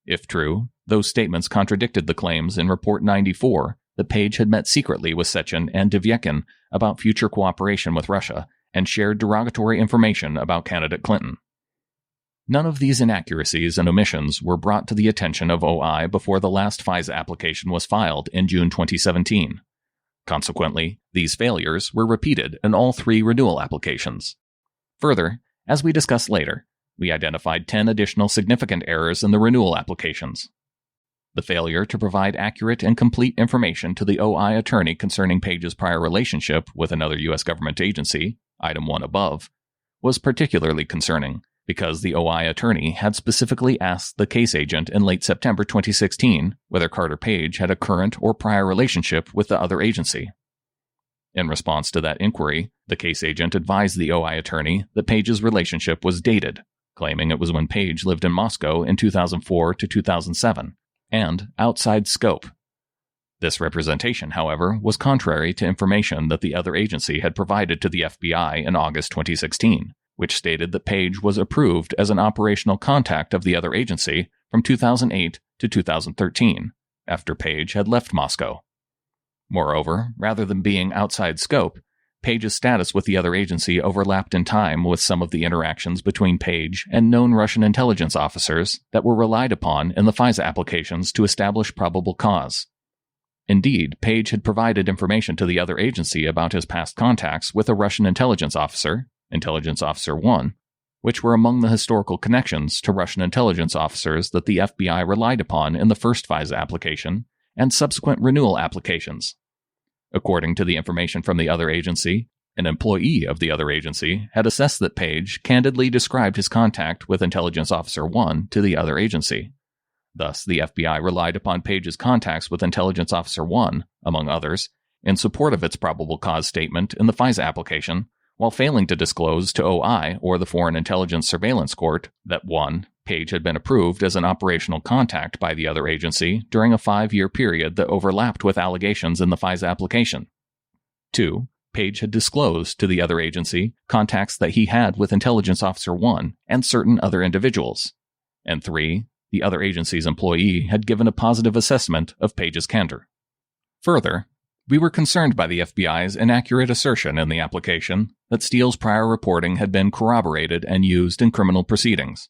If true, those statements contradicted the claims in Report 94 that Page had met secretly with Sechin and Devyekin about future cooperation with Russia and shared derogatory information about candidate Clinton. None of these inaccuracies and omissions were brought to the attention of OI before the last FISA application was filed in June 2017. Consequently, these failures were repeated in all 3 renewal applications. Further, as we discuss later, we identified 10 additional significant errors in the renewal applications. The failure to provide accurate and complete information to the OI attorney concerning Page's prior relationship with another U.S. government agency, item 1 above, was particularly concerning because the OI attorney had specifically asked the case agent in late September 2016 whether Carter Page had a current or prior relationship with the other agency. In response to that inquiry, the case agent advised the OI attorney that Page's relationship was dated, claiming it was when Page lived in Moscow in 2004 to 2007, and outside scope. This representation, however, was contrary to information that the other agency had provided to the FBI in August 2016, which stated that Page was approved as an operational contact of the other agency from 2008 to 2013, after Page had left Moscow. Moreover, rather than being outside scope, Page's status with the other agency overlapped in time with some of the interactions between Page and known Russian intelligence officers that were relied upon in the FISA applications to establish probable cause. Indeed, Page had provided information to the other agency about his past contacts with a Russian intelligence officer, Intelligence Officer 1, which were among the historical connections to Russian intelligence officers that the FBI relied upon in the first FISA application and subsequent renewal applications. According to the information from the other agency, an employee of the other agency had assessed that Page candidly described his contact with Intelligence Officer 1 to the other agency. Thus, the FBI relied upon Page's contacts with Intelligence Officer 1, among others, in support of its probable cause statement in the FISA application, while failing to disclose to OI or the Foreign Intelligence Surveillance Court that 1. Page had been approved as an operational contact by the other agency during a 5-year period that overlapped with allegations in the FISA application. 2. Page had disclosed to the other agency contacts that he had with Intelligence Officer 1 and certain other individuals. And 3. The other agency's employee had given a positive assessment of Page's candor. Further, we were concerned by the FBI's inaccurate assertion in the application that Steele's prior reporting had been corroborated and used in criminal proceedings,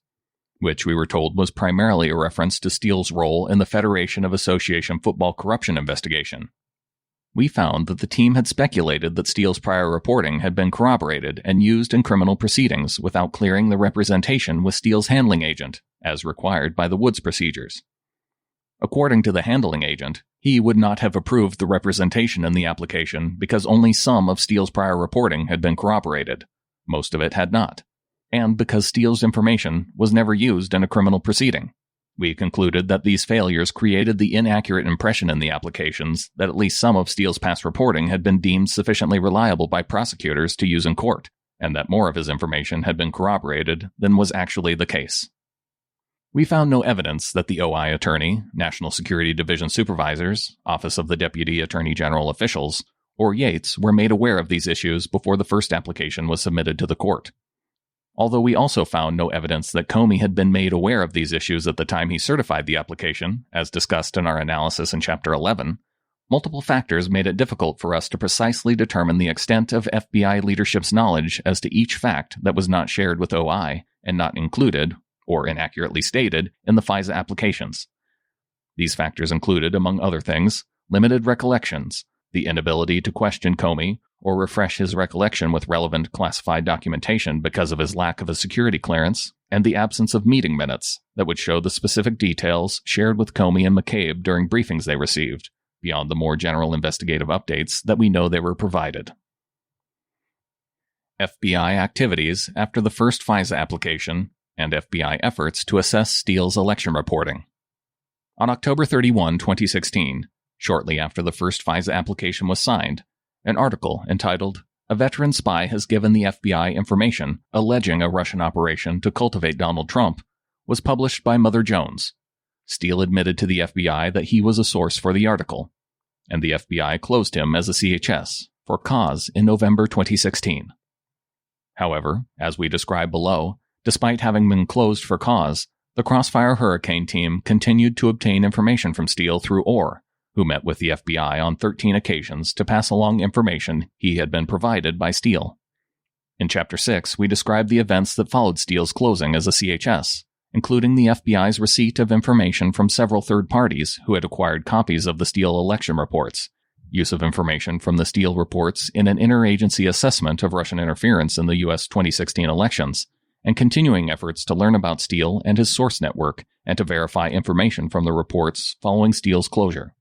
which we were told was primarily a reference to Steele's role in the Federation of Association football corruption investigation. We found that the team had speculated that Steele's prior reporting had been corroborated and used in criminal proceedings without clearing the representation with Steele's handling agent, as required by the Woods procedures. According to the handling agent, he would not have approved the representation in the application because only some of Steele's prior reporting had been corroborated. Most of it had not. And because Steele's information was never used in a criminal proceeding. We concluded that these failures created the inaccurate impression in the applications that at least some of Steele's past reporting had been deemed sufficiently reliable by prosecutors to use in court, and that more of his information had been corroborated than was actually the case. We found no evidence that the OI attorney, National Security Division supervisors, Office of the Deputy Attorney General officials, or Yates were made aware of these issues before the first application was submitted to the court. Although we also found no evidence that Comey had been made aware of these issues at the time he certified the application, as discussed in our analysis in Chapter 11, multiple factors made it difficult for us to precisely determine the extent of FBI leadership's knowledge as to each fact that was not shared with OI and not included, or inaccurately stated, in the FISA applications. These factors included, among other things, limited recollections, the inability to question Comey or refresh his recollection with relevant classified documentation because of his lack of a security clearance, and the absence of meeting minutes that would show the specific details shared with Comey and McCabe during briefings they received, beyond the more general investigative updates that we know they were provided. FBI activities after the first FISA application and FBI efforts to assess Steele's election reporting. On October 31, 2016, shortly after the first FISA application was signed, an article entitled, "A Veteran Spy Has Given the FBI Information Alleging a Russian Operation to Cultivate Donald Trump," was published by Mother Jones. Steele admitted to the FBI that he was a source for the article, and the FBI closed him as a CHS for cause in November 2016. However, as we describe below, despite having been closed for cause, the Crossfire Hurricane team continued to obtain information from Steele through Orr, who met with the FBI on 13 occasions to pass along information he had been provided by Steele. In Chapter 6, we describe the events that followed Steele's closing as a CHS, including the FBI's receipt of information from several third parties who had acquired copies of the Steele election reports, use of information from the Steele reports in an interagency assessment of Russian interference in the U.S. 2016 elections, and continuing efforts to learn about Steele and his source network and to verify information from the reports following Steele's closure.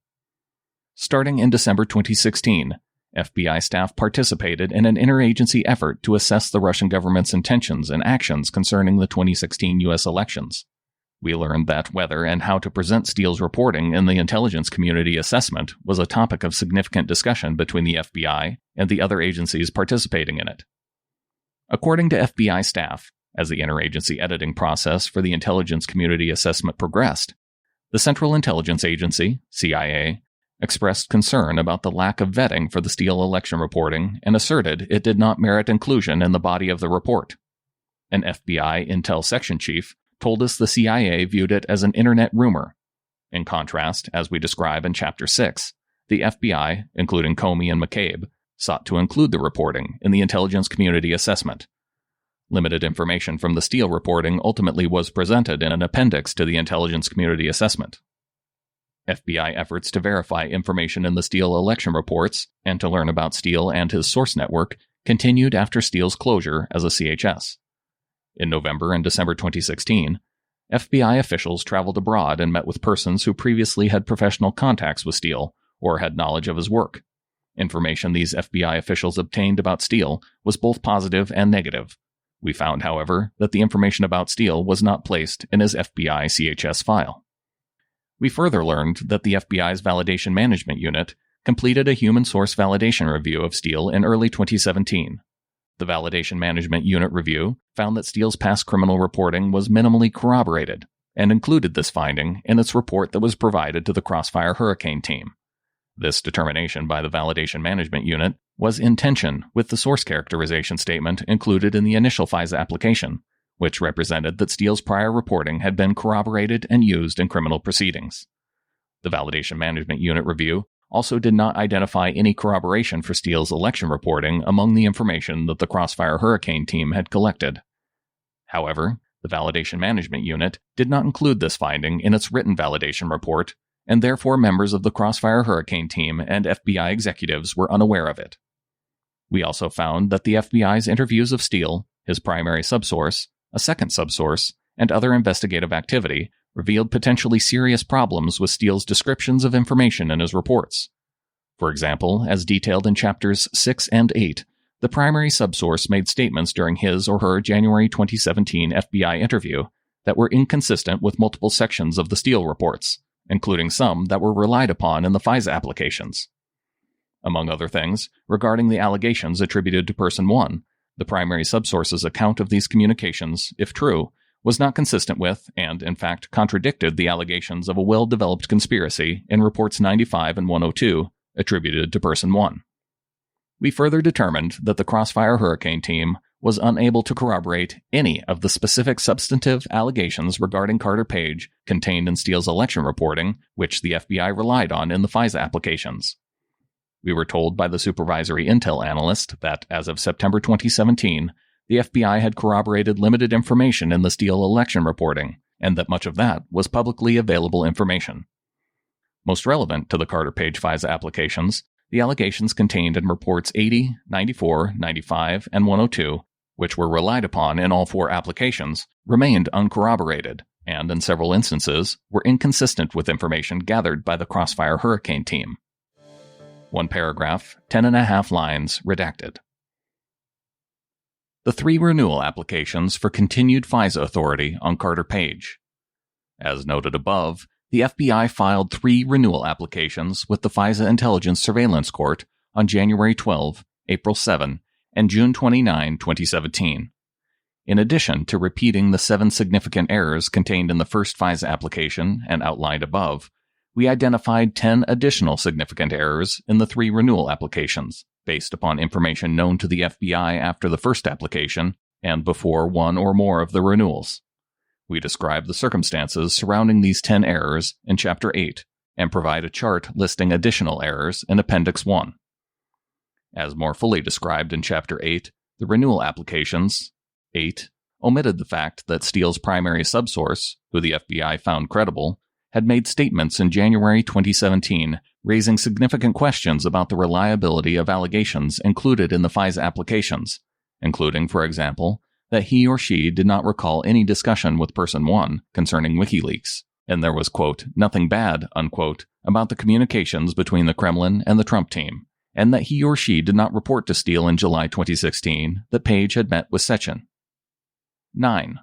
Starting in December 2016, FBI staff participated in an interagency effort to assess the Russian government's intentions and actions concerning the 2016 U.S. elections. We learned that whether and how to present Steele's reporting in the intelligence community assessment was a topic of significant discussion between the FBI and the other agencies participating in it. According to FBI staff, as the interagency editing process for the intelligence community assessment progressed, the Central Intelligence Agency, CIA, expressed concern about the lack of vetting for the Steele election reporting and asserted it did not merit inclusion in the body of the report. An FBI Intel section chief told us the CIA viewed it as an internet rumor. In contrast, as we describe in Chapter 6, the FBI, including Comey and McCabe, sought to include the reporting in the intelligence community assessment. Limited information from the Steele reporting ultimately was presented in an appendix to the intelligence community assessment. FBI efforts to verify information in the Steele election reports and to learn about Steele and his source network continued after Steele's closure as a CHS. In November and December 2016, FBI officials traveled abroad and met with persons who previously had professional contacts with Steele or had knowledge of his work. Information these FBI officials obtained about Steele was both positive and negative. We found, however, that the information about Steele was not placed in his FBI CHS file. We further learned that the FBI's Validation Management Unit completed a human source validation review of Steele in early 2017. The Validation Management Unit review found that Steele's past criminal reporting was minimally corroborated, and included this finding in its report that was provided to the Crossfire Hurricane team. This determination by the Validation Management Unit was in tension with the source characterization statement included in the initial FISA application, which represented that Steele's prior reporting had been corroborated and used in criminal proceedings. The Validation Management Unit review also did not identify any corroboration for Steele's election reporting among the information that the Crossfire Hurricane team had collected. However, the Validation Management Unit did not include this finding in its written validation report, and therefore members of the Crossfire Hurricane team and FBI executives were unaware of it. We also found that the FBI's interviews of Steele, his primary subsource, a second subsource, and other investigative activity revealed potentially serious problems with Steele's descriptions of information in his reports. For example, as detailed in Chapters 6 and 8, the primary subsource made statements during his or her January 2017 FBI interview that were inconsistent with multiple sections of the Steele reports, including some that were relied upon in the FISA applications. Among other things, regarding the allegations attributed to Person 1, the primary subsource's account of these communications, if true, was not consistent with, and in fact contradicted the allegations of a well-developed conspiracy in Reports 95 and 102 attributed to Person 1. We further determined that the Crossfire Hurricane team was unable to corroborate any of the specific substantive allegations regarding Carter Page contained in Steele's election reporting, which the FBI relied on in the FISA applications. We were told by the supervisory intel analyst that, as of September 2017, the FBI had corroborated limited information in the Steele election reporting, and that much of that was publicly available information. Most relevant to the Carter Page FISA applications, the allegations contained in Reports 80, 94, 95, and 102, which were relied upon in all four applications, remained uncorroborated, and in several instances were inconsistent with information gathered by the Crossfire Hurricane team. One paragraph, 10.5 lines, redacted. The 3 renewal applications for continued FISA authority on Carter Page. As noted above, the FBI filed 3 renewal applications with the FISA Intelligence Surveillance Court on January 12, April 7, and June 29, 2017. In addition to repeating the 7 significant errors contained in the first FISA application and outlined above, we identified 10 additional significant errors in the 3 renewal applications, based upon information known to the FBI after the first application and before one or more of the renewals. We describe the circumstances surrounding these 10 errors in Chapter 8 and provide a chart listing additional errors in Appendix 1. As more fully described in Chapter 8, the renewal applications, 8, omitted the fact that Steele's primary subsource, who the FBI found credible, had made statements in January 2017 raising significant questions about the reliability of allegations included in the FISA applications, including, for example, that he or she did not recall any discussion with Person 1 concerning WikiLeaks, and there was, quote, nothing bad, unquote, about the communications between the Kremlin and the Trump team, and that he or she did not report to Steele in July 2016 that Page had met with Sechin. 9.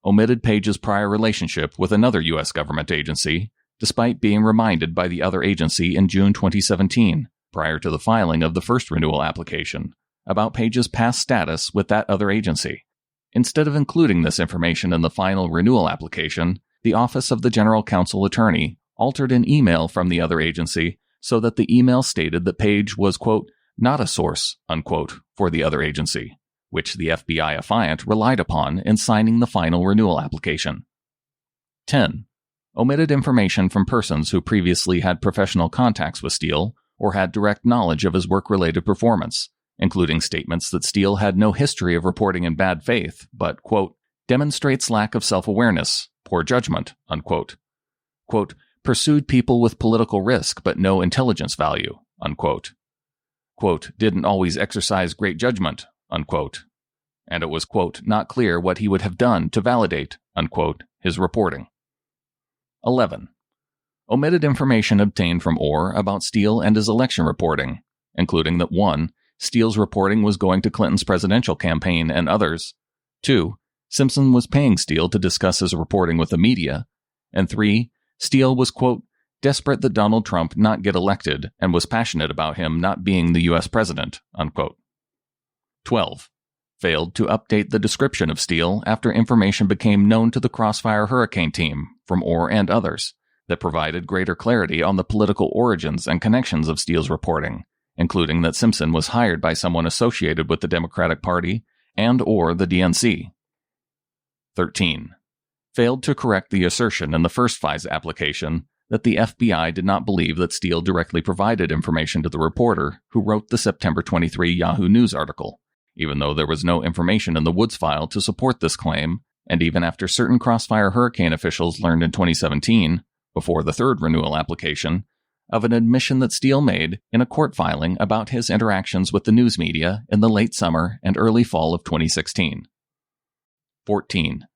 Omitted Page's prior relationship with another U.S. government agency, despite being reminded by the other agency in June 2017, prior to the filing of the first renewal application, about Page's past status with that other agency. Instead of including this information in the final renewal application, the Office of the General Counsel Attorney altered an email from the other agency so that the email stated that Page was, quote, not a source, unquote, for the other agency, which the FBI affiant relied upon in signing the final renewal application. 10. Omitted information from persons who previously had professional contacts with Steele or had direct knowledge of his work-related performance, including statements that Steele had no history of reporting in bad faith, but, quote, demonstrates lack of self-awareness, poor judgment, unquote. Quote, pursued people with political risk but no intelligence value, unquote. Quote, didn't always exercise great judgment, unquote. And it was, quote, not clear what he would have done to validate, unquote, his reporting. 11. Omitted information obtained from Orr about Steele and his election reporting, including that 1. Steele's reporting was going to Clinton's presidential campaign and others, 2. Simpson was paying Steele to discuss his reporting with the media, and 3. Steele was, quote, desperate that Donald Trump not get elected and was passionate about him not being the U.S. president, unquote. 12. Failed to update the description of Steele after information became known to the Crossfire Hurricane team from Orr and others that provided greater clarity on the political origins and connections of Steele's reporting, including that Simpson was hired by someone associated with the Democratic Party and or the DNC. 13. Failed to correct the assertion in the first FISA application that the FBI did not believe that Steele directly provided information to the reporter who wrote the September 23 Yahoo News article, even though there was no information in the Woods file to support this claim, and even after certain Crossfire Hurricane officials learned in 2017, before the third renewal application, of an admission that Steele made in a court filing about his interactions with the news media in the late summer and early fall of 2016. 14.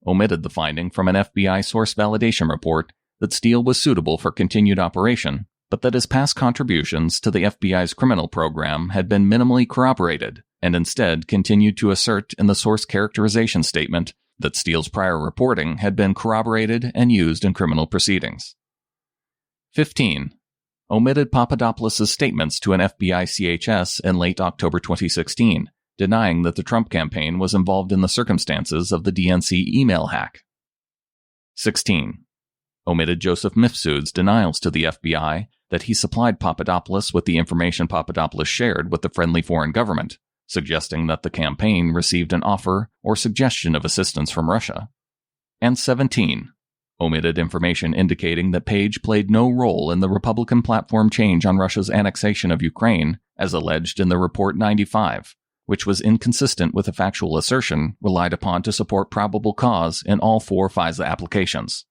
Omitted the finding from an FBI source validation report that Steele was suitable for continued operation, but that his past contributions to the FBI's criminal program had been minimally corroborated, and instead continued to assert in the source characterization statement that Steele's prior reporting had been corroborated and used in criminal proceedings. 15. Omitted Papadopoulos' statements to an FBI CHS in late October 2016, denying that the Trump campaign was involved in the circumstances of the DNC email hack. 16. Omitted Joseph Mifsud's denials to the FBI that he supplied Papadopoulos with the information Papadopoulos shared with the friendly foreign government, suggesting that the campaign received an offer or suggestion of assistance from Russia. And 17. Omitted information indicating that Page played no role in the Republican platform change on Russia's annexation of Ukraine, as alleged in the Report 95, which was inconsistent with a factual assertion relied upon to support probable cause in all 4 FISA applications.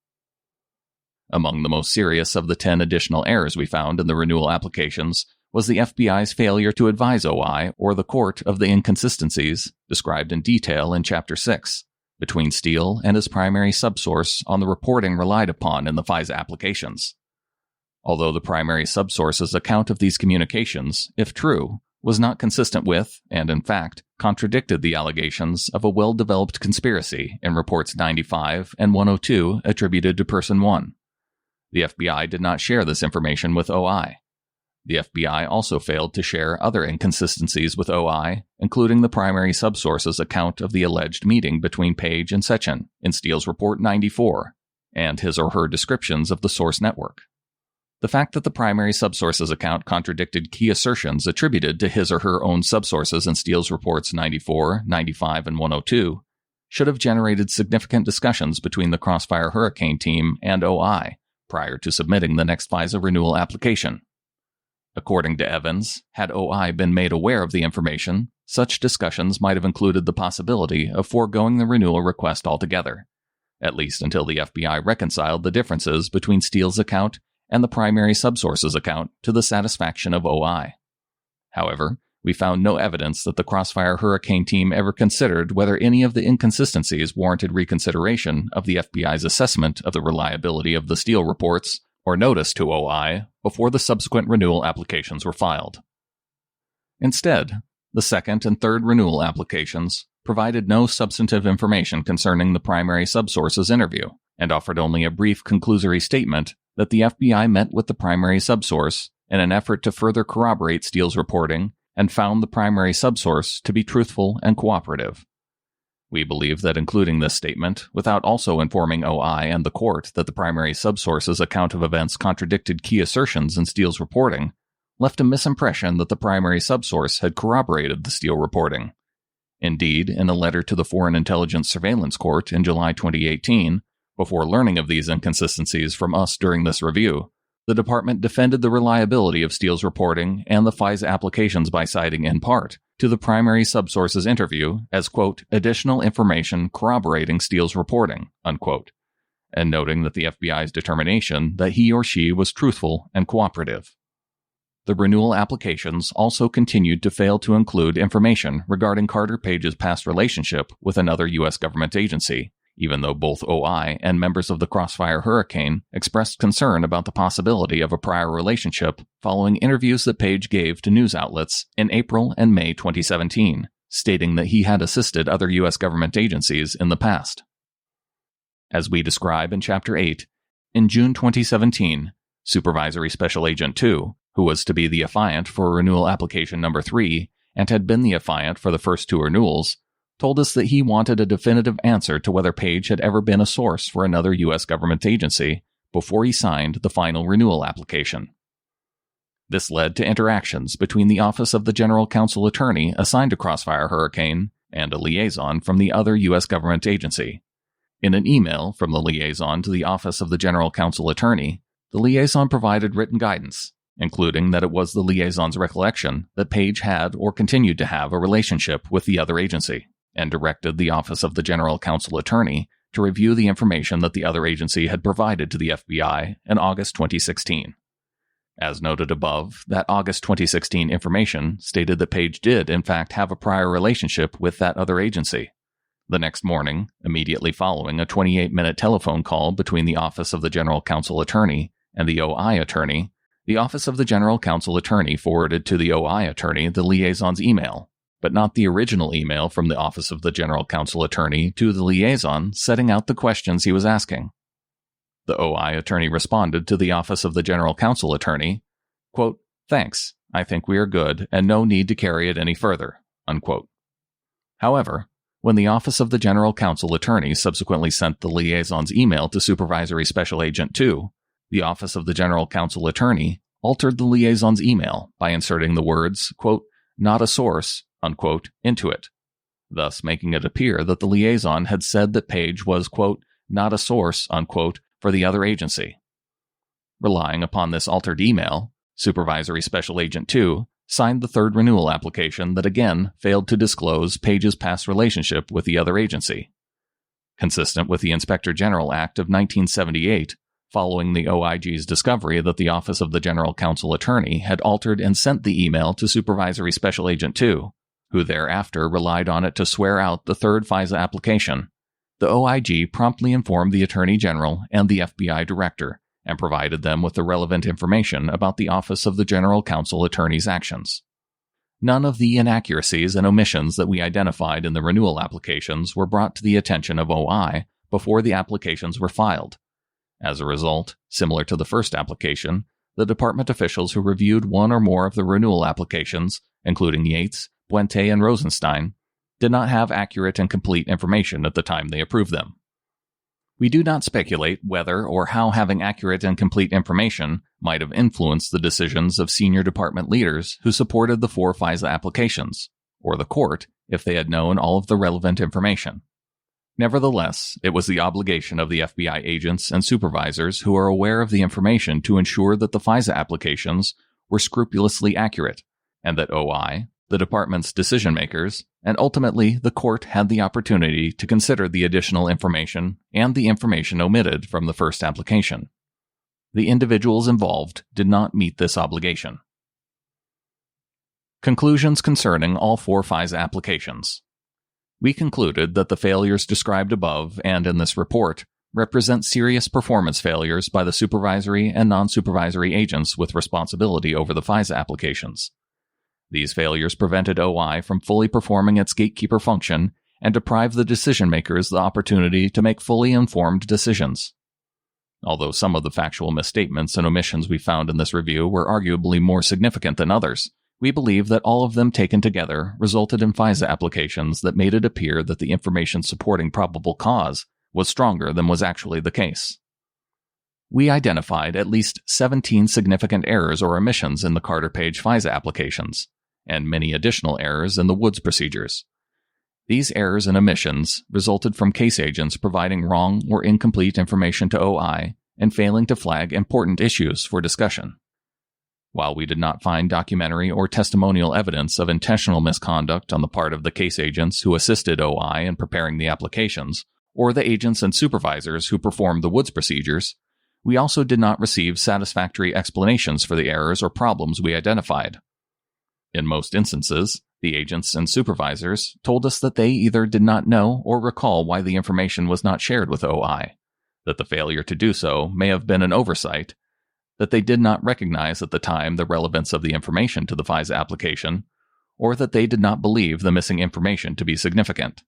Among the most serious of the 10 additional errors we found in the renewal applications was the FBI's failure to advise OI or the court of the inconsistencies, described in detail in Chapter 6, between Steele and his primary subsource on the reporting relied upon in the FISA applications. Although the primary subsource's account of these communications, if true, was not consistent with, and in fact, contradicted the allegations of a well-developed conspiracy in Reports 95 and 102 attributed to Person 1. The FBI did not share this information with OI. The FBI also failed to share other inconsistencies with OI, including the primary subsource's account of the alleged meeting between Page and Sechin in Steele's Report 94, and his or her descriptions of the source network. The fact that the primary subsource's account contradicted key assertions attributed to his or her own subsources in Steele's Reports 94, 95, and 102 should have generated significant discussions between the Crossfire Hurricane team and OI prior to submitting the next FISA renewal application. According to Evans, had OI been made aware of the information, such discussions might have included the possibility of foregoing the renewal request altogether, at least until the FBI reconciled the differences between Steele's account and the primary subsource's account to the satisfaction of OI. However, we found no evidence that the Crossfire Hurricane team ever considered whether any of the inconsistencies warranted reconsideration of the FBI's assessment of the reliability of the Steele reports or notice to OI before the subsequent renewal applications were filed. Instead, the second and third renewal applications provided no substantive information concerning the primary subsource's interview and offered only a brief conclusory statement that the FBI met with the primary subsource in an effort to further corroborate Steele's reporting and found the primary subsource to be truthful and cooperative. We believe that including this statement, without also informing OI and the court that the primary subsource's account of events contradicted key assertions in Steele's reporting, left a misimpression that the primary subsource had corroborated the Steele reporting. Indeed, in a letter to the Foreign Intelligence Surveillance Court in July 2018, before learning of these inconsistencies from us during this review, the department defended the reliability of Steele's reporting and the FISA applications by citing, in part, to the primary subsource's interview as, quote, additional information corroborating Steele's reporting, unquote, and noting that the FBI's determination that he or she was truthful and cooperative. The renewal applications also continued to fail to include information regarding Carter Page's past relationship with another U.S. government agency, even though both OI and members of the Crossfire Hurricane expressed concern about the possibility of a prior relationship following interviews that Page gave to news outlets in April and May 2017, stating that he had assisted other U.S. government agencies in the past. As we describe in Chapter 8, in June 2017, Supervisory Special Agent 2, who was to be the affiant for renewal application number 3 and had been the affiant for the first 2 renewals, told us that he wanted a definitive answer to whether Page had ever been a source for another U.S. government agency before he signed the final renewal application. This led to interactions between the Office of the General Counsel Attorney assigned to Crossfire Hurricane and a liaison from the other U.S. government agency. In an email from the liaison to the Office of the General Counsel Attorney, the liaison provided written guidance, including that it was the liaison's recollection that Page had or continued to have a relationship with the other agency, and directed the Office of the General Counsel Attorney to review the information that the other agency had provided to the FBI in August 2016. As noted above, that August 2016 information stated that Page did, in fact, have a prior relationship with that other agency. The next morning, immediately following a 28-minute telephone call between the Office of the General Counsel Attorney and the OI attorney, the Office of the General Counsel Attorney forwarded to the OI attorney the liaison's email, but not the original email from the Office of the General Counsel Attorney to the liaison setting out the questions he was asking. The OI attorney responded to the Office of the General Counsel Attorney, quote, thanks, I think we are good and no need to carry it any further, unquote. However, when the Office of the General Counsel Attorney subsequently sent the liaison's email to Supervisory Special Agent 2, the Office of the General Counsel Attorney altered the liaison's email by inserting the words, quote, not a source, unquote, into it, thus making it appear that the liaison had said that Page was, quote, not a source, unquote, for the other agency. Relying upon this altered email, Supervisory Special Agent 2 signed the third renewal application that again failed to disclose Page's past relationship with the other agency. Consistent with the Inspector General Act of 1978, following the OIG's discovery that the Office of the General Counsel Attorney had altered and sent the email to Supervisory Special Agent 2, who thereafter relied on it to swear out the third FISA application, the OIG promptly informed the Attorney General and the FBI Director and provided them with the relevant information about the Office of the General Counsel Attorney's actions. None of the inaccuracies and omissions that we identified in the renewal applications were brought to the attention of OI before the applications were filed. As a result, similar to the first application, the department officials who reviewed one or more of the renewal applications, including Yates, Puente, and Rosenstein, did not have accurate and complete information at the time they approved them. We do not speculate whether or how having accurate and complete information might have influenced the decisions of senior department leaders who supported the 4 FISA applications, or the court if they had known all of the relevant information. Nevertheless, it was the obligation of the FBI agents and supervisors who are aware of the information to ensure that the FISA applications were scrupulously accurate, and that OI, the department's decision-makers, and ultimately the court had the opportunity to consider the additional information and the information omitted from the first application. The individuals involved did not meet this obligation. Conclusions concerning all 4 FISA applications. We concluded that the failures described above and in this report represent serious performance failures by the supervisory and non-supervisory agents with responsibility over the FISA applications. These failures prevented OI from fully performing its gatekeeper function and deprived the decision-makers the opportunity to make fully informed decisions. Although some of the factual misstatements and omissions we found in this review were arguably more significant than others, we believe that all of them taken together resulted in FISA applications that made it appear that the information supporting probable cause was stronger than was actually the case. We identified at least 17 significant errors or omissions in the Carter Page FISA applications, and many additional errors in the Woods procedures. These errors and omissions resulted from case agents providing wrong or incomplete information to OI and failing to flag important issues for discussion. While we did not find documentary or testimonial evidence of intentional misconduct on the part of the case agents who assisted OI in preparing the applications, or the agents and supervisors who performed the Woods procedures, we also did not receive satisfactory explanations for the errors or problems we identified. In most instances, the agents and supervisors told us that they either did not know or recall why the information was not shared with OI, that the failure to do so may have been an oversight, that they did not recognize at the time the relevance of the information to the FISA application, or that they did not believe the missing information to be significant.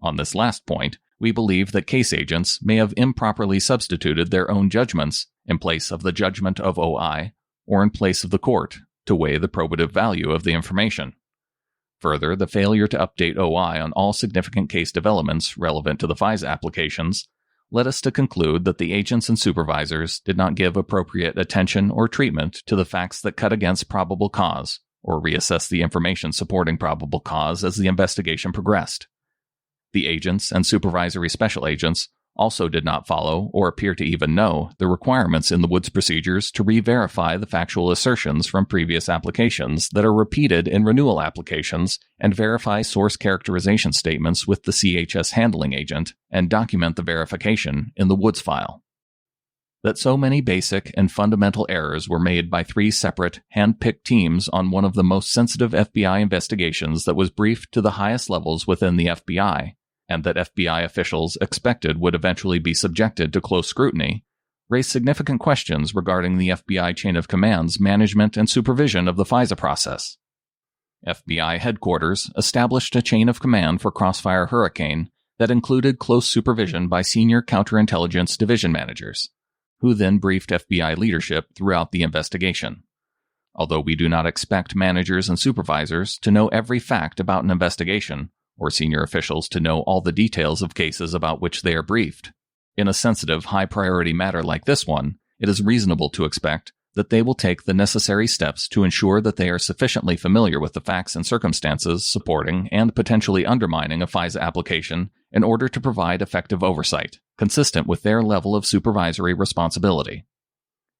On this last point, we believe that case agents may have improperly substituted their own judgments in place of the judgment of OI or in place of the court to weigh the probative value of the information. Further, the failure to update OI on all significant case developments relevant to the FISA applications led us to conclude that the agents and supervisors did not give appropriate attention or treatment to the facts that cut against probable cause, or reassess the information supporting probable cause as the investigation progressed. The agents and supervisory special agents also did not follow, or appear to even know, the requirements in the Woods procedures to re-verify the factual assertions from previous applications that are repeated in renewal applications and verify source characterization statements with the CHS handling agent and document the verification in the Woods file. That so many basic and fundamental errors were made by 3 separate, hand-picked teams on one of the most sensitive FBI investigations that was briefed to the highest levels within the FBI, and that FBI officials expected would eventually be subjected to close scrutiny, raised significant questions regarding the FBI chain of command's management and supervision of the FISA process. FBI headquarters established a chain of command for Crossfire Hurricane that included close supervision by senior counterintelligence division managers, who then briefed FBI leadership throughout the investigation. Although we do not expect managers and supervisors to know every fact about an investigation, or senior officials to know all the details of cases about which they are briefed, in a sensitive, high-priority matter like this one, it is reasonable to expect that they will take the necessary steps to ensure that they are sufficiently familiar with the facts and circumstances supporting and potentially undermining a FISA application in order to provide effective oversight, consistent with their level of supervisory responsibility.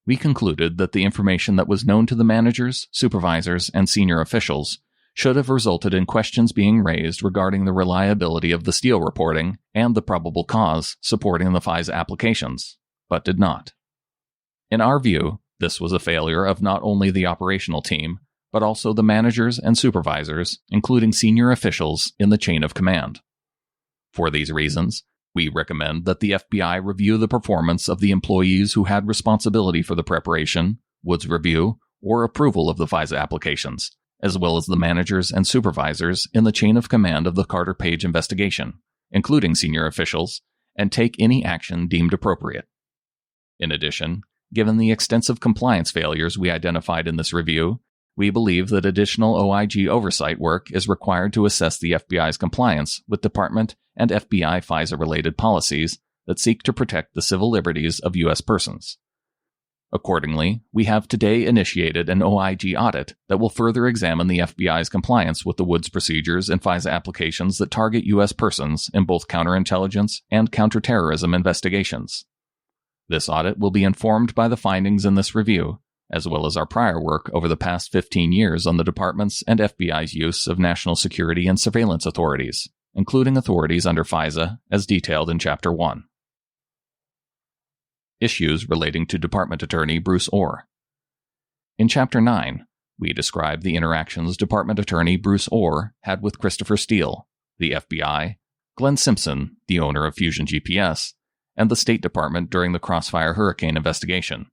We concluded that the information that was known to the managers, supervisors, and senior officials should have resulted in questions being raised regarding the reliability of the Steele reporting and the probable cause supporting the FISA applications, but did not. In our view, this was a failure of not only the operational team, but also the managers and supervisors, including senior officials in the chain of command. For these reasons, we recommend that the FBI review the performance of the employees who had responsibility for the preparation, Woods review, or approval of the FISA applications, as well as the managers and supervisors in the chain of command of the Carter Page investigation, including senior officials, and take any action deemed appropriate. In addition, given the extensive compliance failures we identified in this review, we believe that additional OIG oversight work is required to assess the FBI's compliance with Department and FBI FISA-related policies that seek to protect the civil liberties of U.S. persons. Accordingly, we have today initiated an OIG audit that will further examine the FBI's compliance with the Woods procedures and FISA applications that target U.S. persons in both counterintelligence and counterterrorism investigations. This audit will be informed by the findings in this review, as well as our prior work over the past 15 years on the Department's and FBI's use of national security and surveillance authorities, including authorities under FISA, as detailed in Chapter 1. Issues relating to Department Attorney Bruce Orr. In Chapter 9, we describe the interactions Department Attorney Bruce Orr had with Christopher Steele, the FBI, Glenn Simpson, the owner of Fusion GPS, and the State Department during the Crossfire Hurricane investigation.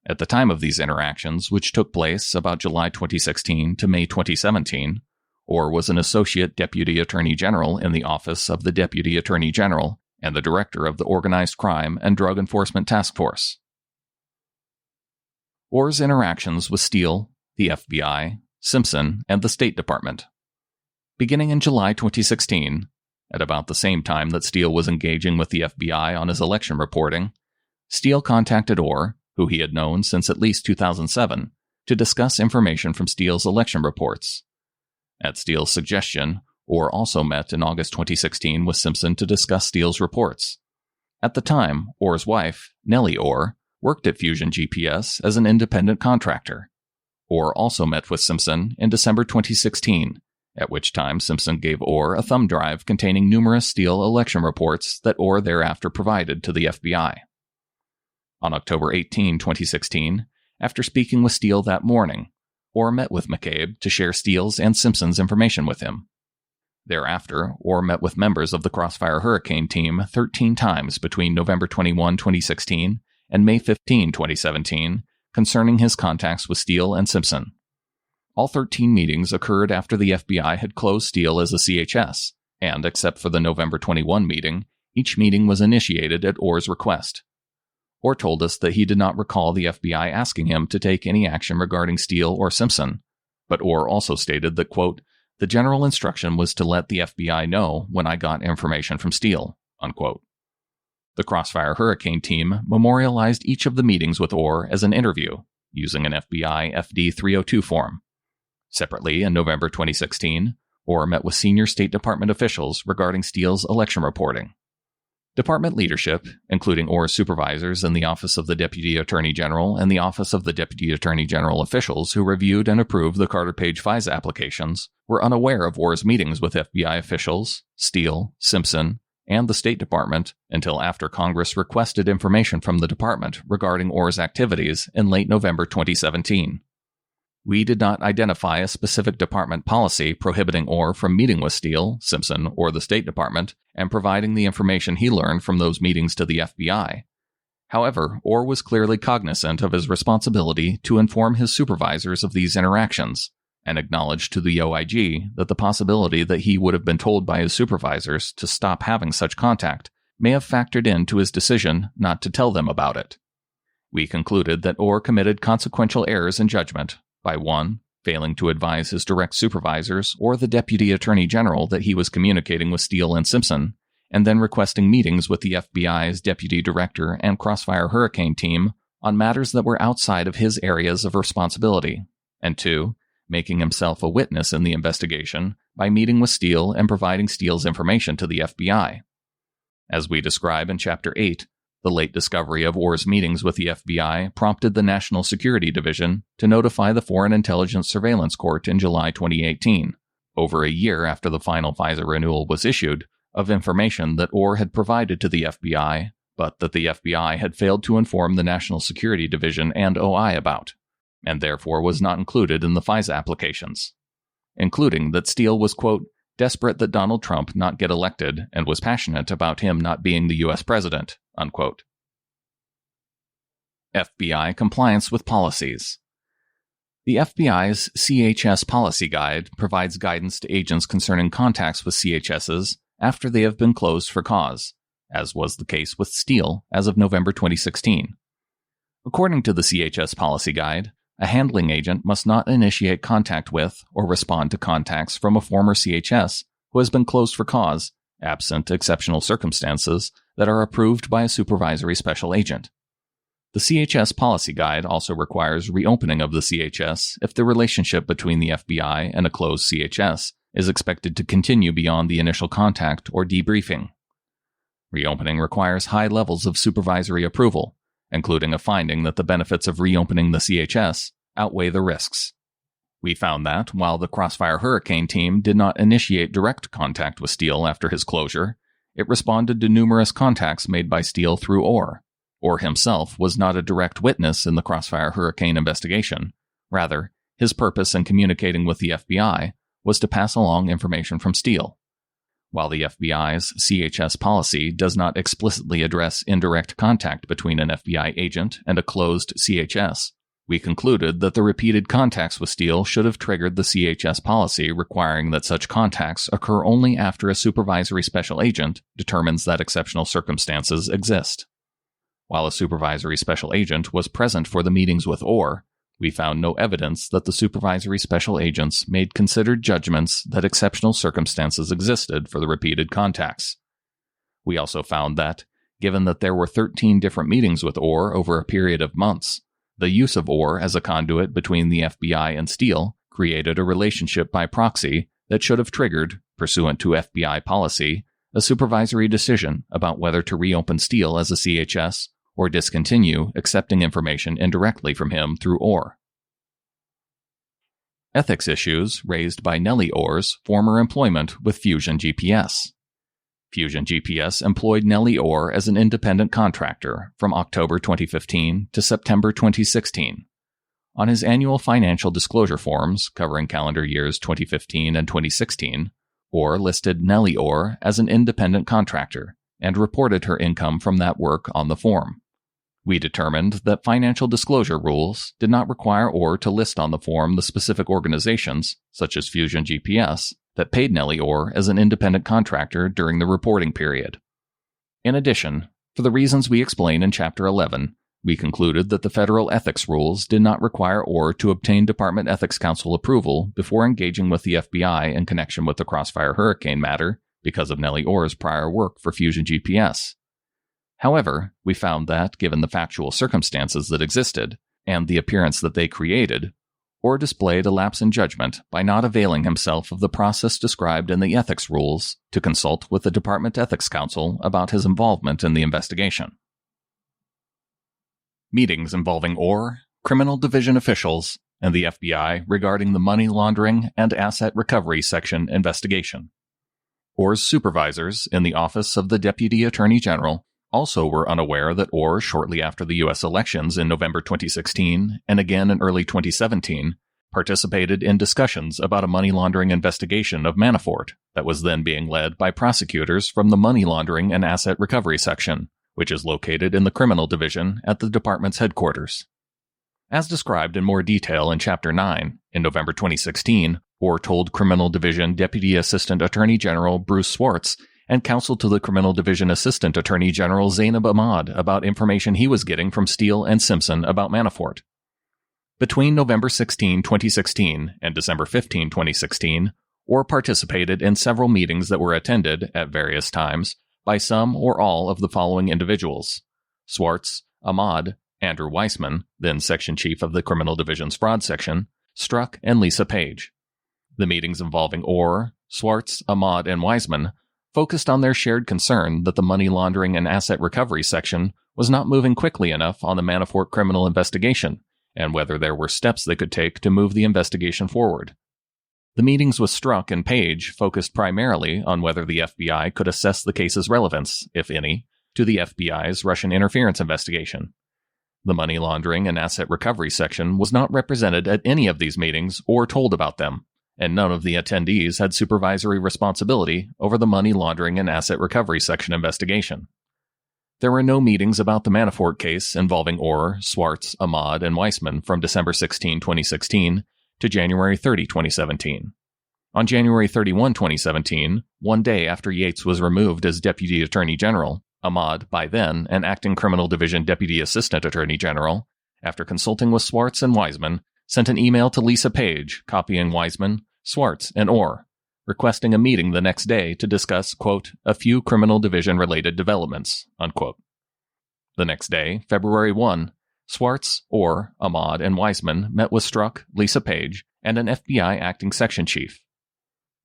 At the time of these interactions, which took place about July 2016 to May 2017, Orr was an Associate Deputy Attorney General in the Office of the Deputy Attorney General and the Director of the Organized Crime and Drug Enforcement Task Force. Orr's interactions with Steele, the FBI, Simpson, and the State Department. Beginning in July 2016, at about the same time that Steele was engaging with the FBI on his election reporting, Steele contacted Orr, who he had known since at least 2007, to discuss information from Steele's election reports. At Steele's suggestion, Orr also met in August 2016 with Simpson to discuss Steele's reports. At the time, Orr's wife, Nellie Orr, worked at Fusion GPS as an independent contractor. Orr also met with Simpson in December 2016, at which time Simpson gave Orr a thumb drive containing numerous Steele election reports that Orr thereafter provided to the FBI. On October 18, 2016, after speaking with Steele that morning, Orr met with McCabe to share Steele's and Simpson's information with him. Thereafter, Orr met with members of the Crossfire Hurricane team 13 times between November 21, 2016 and May 15, 2017, concerning his contacts with Steele and Simpson. All 13 meetings occurred after the FBI had closed Steele as a CHS, and except for the November 21 meeting, each meeting was initiated at Orr's request. Orr told us that he did not recall the FBI asking him to take any action regarding Steele or Simpson, but Orr also stated that, quote, "The general instruction was to let the FBI know when I got information from Steele," unquote. The Crossfire Hurricane team memorialized each of the meetings with Orr as an interview, using an FBI FD 302 form. Separately, in November 2016, Orr met with senior State Department officials regarding Steele's election reporting. Department leadership, including Orr's supervisors in the Office of the Deputy Attorney General and the Office of the Deputy Attorney General officials who reviewed and approved the Carter Page FISA applications, were unaware of Orr's meetings with FBI officials, Steele, Simpson, and the State Department until after Congress requested information from the department regarding Orr's activities in late November 2017. We did not identify a specific department policy prohibiting Orr from meeting with Steele, Simpson, or the State Department and providing the information he learned from those meetings to the FBI. However, Orr was clearly cognizant of his responsibility to inform his supervisors of these interactions, and acknowledged to the OIG that the possibility that he would have been told by his supervisors to stop having such contact may have factored into his decision not to tell them about it. We concluded that Orr committed consequential errors in judgment by 1. Failing to advise his direct supervisors or the Deputy Attorney General that he was communicating with Steele and Simpson, and then requesting meetings with the FBI's Deputy Director and Crossfire Hurricane team on matters that were outside of his areas of responsibility, and 2. Making himself a witness in the investigation by meeting with Steele and providing Steele's information to the FBI. As we describe in Chapter 8, the late discovery of Orr's meetings with the FBI prompted the National Security Division to notify the Foreign Intelligence Surveillance Court in July 2018, over a year after the final FISA renewal was issued, of information that Orr had provided to the FBI, but that the FBI had failed to inform the National Security Division and OI about, and therefore was not included in the FISA applications, including that Steele was, quote, "desperate that Donald Trump not get elected and was passionate about him not being the U.S. president," unquote. FBI compliance with policies. The FBI's CHS Policy Guide provides guidance to agents concerning contacts with CHSs after they have been closed for cause, as was the case with Steele as of November 2016. According to the CHS Policy Guide, a handling agent must not initiate contact with or respond to contacts from a former CHS who has been closed for cause, absent exceptional circumstances that are approved by a supervisory special agent. The The CHS policy guide also requires reopening of the CHS if the relationship between the FBI and a closed CHS is expected to continue beyond the initial contact or debriefing. Reopening requires high levels of supervisory approval, including a finding that the benefits of reopening the CHS outweigh the risks. We found that, while the Crossfire Hurricane team did not initiate direct contact with Steele after his closure, it responded to numerous contacts made by Steele through Orr. Orr himself was not a direct witness in the Crossfire Hurricane investigation. Rather, his purpose in communicating with the FBI was to pass along information from Steele. While the FBI's CHS policy does not explicitly address indirect contact between an FBI agent and a closed CHS, we concluded that the repeated contacts with Steele should have triggered the CHS policy requiring that such contacts occur only after a supervisory special agent determines that exceptional circumstances exist. While a supervisory special agent was present for the meetings with Orr, we found no evidence that the supervisory special agents made considered judgments that exceptional circumstances existed for the repeated contacts. We also found that, given that there were 13 different meetings with Orr over a period of months, the use of Orr as a conduit between the FBI and Steele created a relationship by proxy that should have triggered, pursuant to FBI policy, a supervisory decision about whether to reopen Steele as a CHS or discontinue accepting information indirectly from him through Orr. Ethics issues raised by Nellie Orr's former employment with Fusion GPS. Fusion GPS employed Nellie Orr as an independent contractor from October 2015 to September 2016. On his annual financial disclosure forms covering calendar years 2015 and 2016, Orr listed Nellie Orr as an independent contractor and reported her income from that work on the form. We determined that financial disclosure rules did not require Orr to list on the form the specific organizations, such as Fusion GPS, that paid Nellie Orr as an independent contractor during the reporting period. In addition, for the reasons we explain in Chapter 11, we concluded that the federal ethics rules did not require Orr to obtain Department Ethics Council approval before engaging with the FBI in connection with the Crossfire Hurricane matter because of Nellie Orr's prior work for Fusion GPS. However, we found that, given the factual circumstances that existed, and the appearance that they created, Orr displayed a lapse in judgment by not availing himself of the process described in the ethics rules to consult with the Department Ethics Council about his involvement in the investigation. Meetings involving Orr, criminal division officials, and the FBI regarding the money laundering and asset recovery section investigation. Orr's supervisors in the Office of the Deputy Attorney General also were unaware that Orr, shortly after the U.S. elections in November 2016 and again in early 2017, participated in discussions about a money laundering investigation of Manafort that was then being led by prosecutors from the Money Laundering and Asset Recovery Section, which is located in the Criminal Division at the department's headquarters. As described in more detail in Chapter 9, in November 2016, Orr told Criminal Division Deputy Assistant Attorney General Bruce Swartz and counsel to the Criminal Division Assistant Attorney General Zainab Ahmad about information he was getting from Steele and Simpson about Manafort. Between November 16, 2016 and December 15, 2016, Orr participated in several meetings that were attended, at various times, by some or all of the following individuals: Swartz, Ahmad, Andrew Weissman, then Section Chief of the Criminal Division's Fraud Section, Struck, and Lisa Page. The meetings involving Orr, Swartz, Ahmad, and Weissman focused on their shared concern that the Money Laundering and Asset Recovery Section was not moving quickly enough on the Manafort criminal investigation, and whether there were steps they could take to move the investigation forward. The meetings with Struck and Page focused primarily on whether the FBI could assess the case's relevance, if any, to the FBI's Russian interference investigation. The Money Laundering and Asset Recovery Section was not represented at any of these meetings or told about them, and none of the attendees had supervisory responsibility over the Money Laundering and Asset Recovery Section investigation. There were no meetings about the Manafort case involving Orr, Swartz, Ahmad, and Weissman from December 16, 2016 to January 30, 2017. On January 31, 2017, one day after Yates was removed as Deputy Attorney General, Ahmad, by then an acting Criminal Division Deputy Assistant Attorney General, after consulting with Swartz and Weissman, sent an email to Lisa Page, copying Weissman, Swartz, and Orr, requesting a meeting the next day to discuss, quote, a few criminal division-related developments, unquote. The next day, February 1, Swartz, Orr, Ahmad, and Wiseman met with Strzok, Lisa Page, and an FBI acting section chief.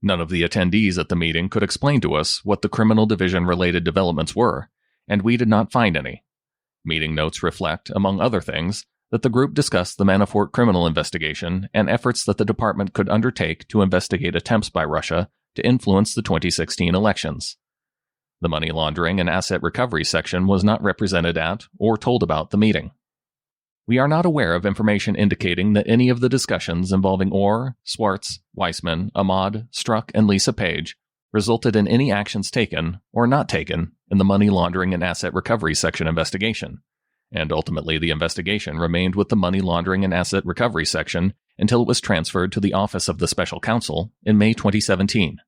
None of the attendees at the meeting could explain to us what the criminal division-related developments were, and we did not find any. Meeting notes reflect, among other things, that the group discussed the Manafort criminal investigation and efforts that the department could undertake to investigate attempts by Russia to influence the 2016 elections. The money laundering and asset recovery section was not represented at or told about the meeting. We are not aware of information indicating that any of the discussions involving Orr, Swartz, Wiseman, Ahmad, Strzok, and Lisa Page resulted in any actions taken or not taken in the money laundering and asset recovery section investigation, and ultimately the investigation remained with the money laundering and asset recovery section until it was transferred to the Office of the Special Counsel in May 2017.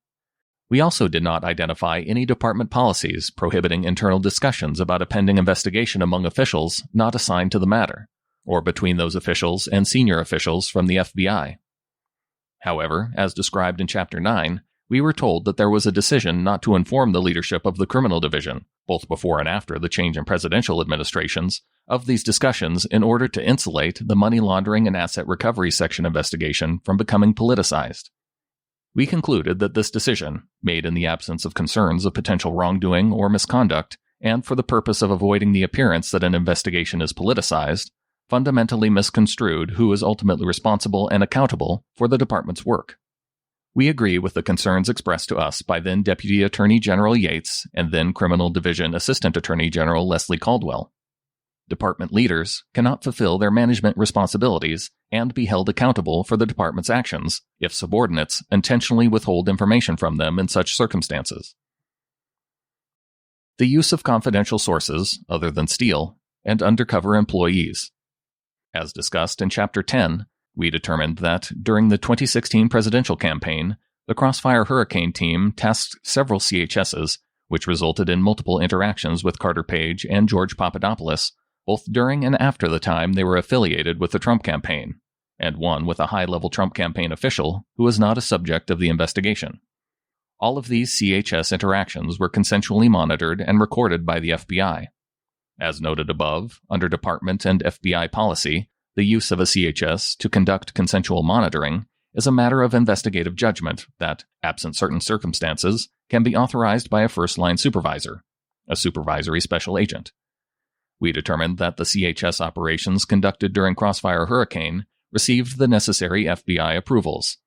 We also did not identify any department policies prohibiting internal discussions about a pending investigation among officials not assigned to the matter, or between those officials and senior officials from the FBI. However, as described in Chapter 9, we were told that there was a decision not to inform the leadership of the criminal division, both before and after the change in presidential administrations, of these discussions in order to insulate the money laundering and asset recovery section investigation from becoming politicized. We concluded that this decision, made in the absence of concerns of potential wrongdoing or misconduct, and for the purpose of avoiding the appearance that an investigation is politicized, fundamentally misconstrued who is ultimately responsible and accountable for the department's work. We agree with the concerns expressed to us by then Deputy Attorney General Yates and then Criminal Division Assistant Attorney General Leslie Caldwell. Department leaders cannot fulfill their management responsibilities and be held accountable for the department's actions if subordinates intentionally withhold information from them in such circumstances. The use of confidential sources, other than Steele, and undercover employees. As discussed in Chapter 10, we determined that, during the 2016 presidential campaign, the Crossfire Hurricane team tasked several CHSs, which resulted in multiple interactions with Carter Page and George Papadopoulos, both during and after the time they were affiliated with the Trump campaign, and one with a high-level Trump campaign official who was not a subject of the investigation. All of these CHS interactions were consensually monitored and recorded by the FBI. As noted above, under Department and FBI policy, the use of a CHS to conduct consensual monitoring is a matter of investigative judgment that, absent certain circumstances, can be authorized by a first-line supervisor, a supervisory special agent. We determined that the CHS operations conducted during Crossfire Hurricane received the necessary FBI approvals,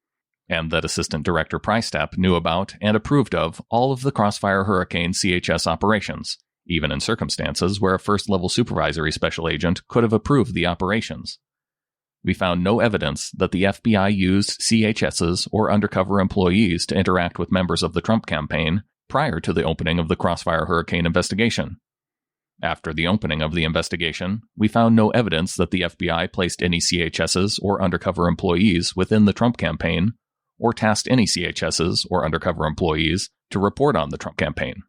and that Assistant Director Prystap knew about and approved of all of the Crossfire Hurricane CHS operations, even in circumstances where a first-level supervisory special agent could have approved the operations. We found no evidence that the FBI used CHSs or undercover employees to interact with members of the Trump campaign prior to the opening of the Crossfire Hurricane investigation. After the opening of the investigation, we found no evidence that the FBI placed any CHSs or undercover employees within the Trump campaign, or tasked any CHSs or undercover employees to report on the Trump campaign.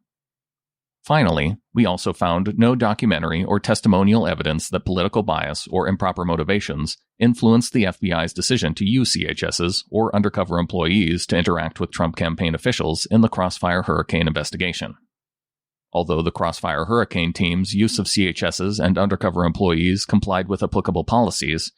Finally, we also found no documentary or testimonial evidence that political bias or improper motivations influenced the FBI's decision to use CHSs or undercover employees to interact with Trump campaign officials in the Crossfire Hurricane investigation. Although the Crossfire Hurricane team's use of CHSs and undercover employees complied with applicable policies,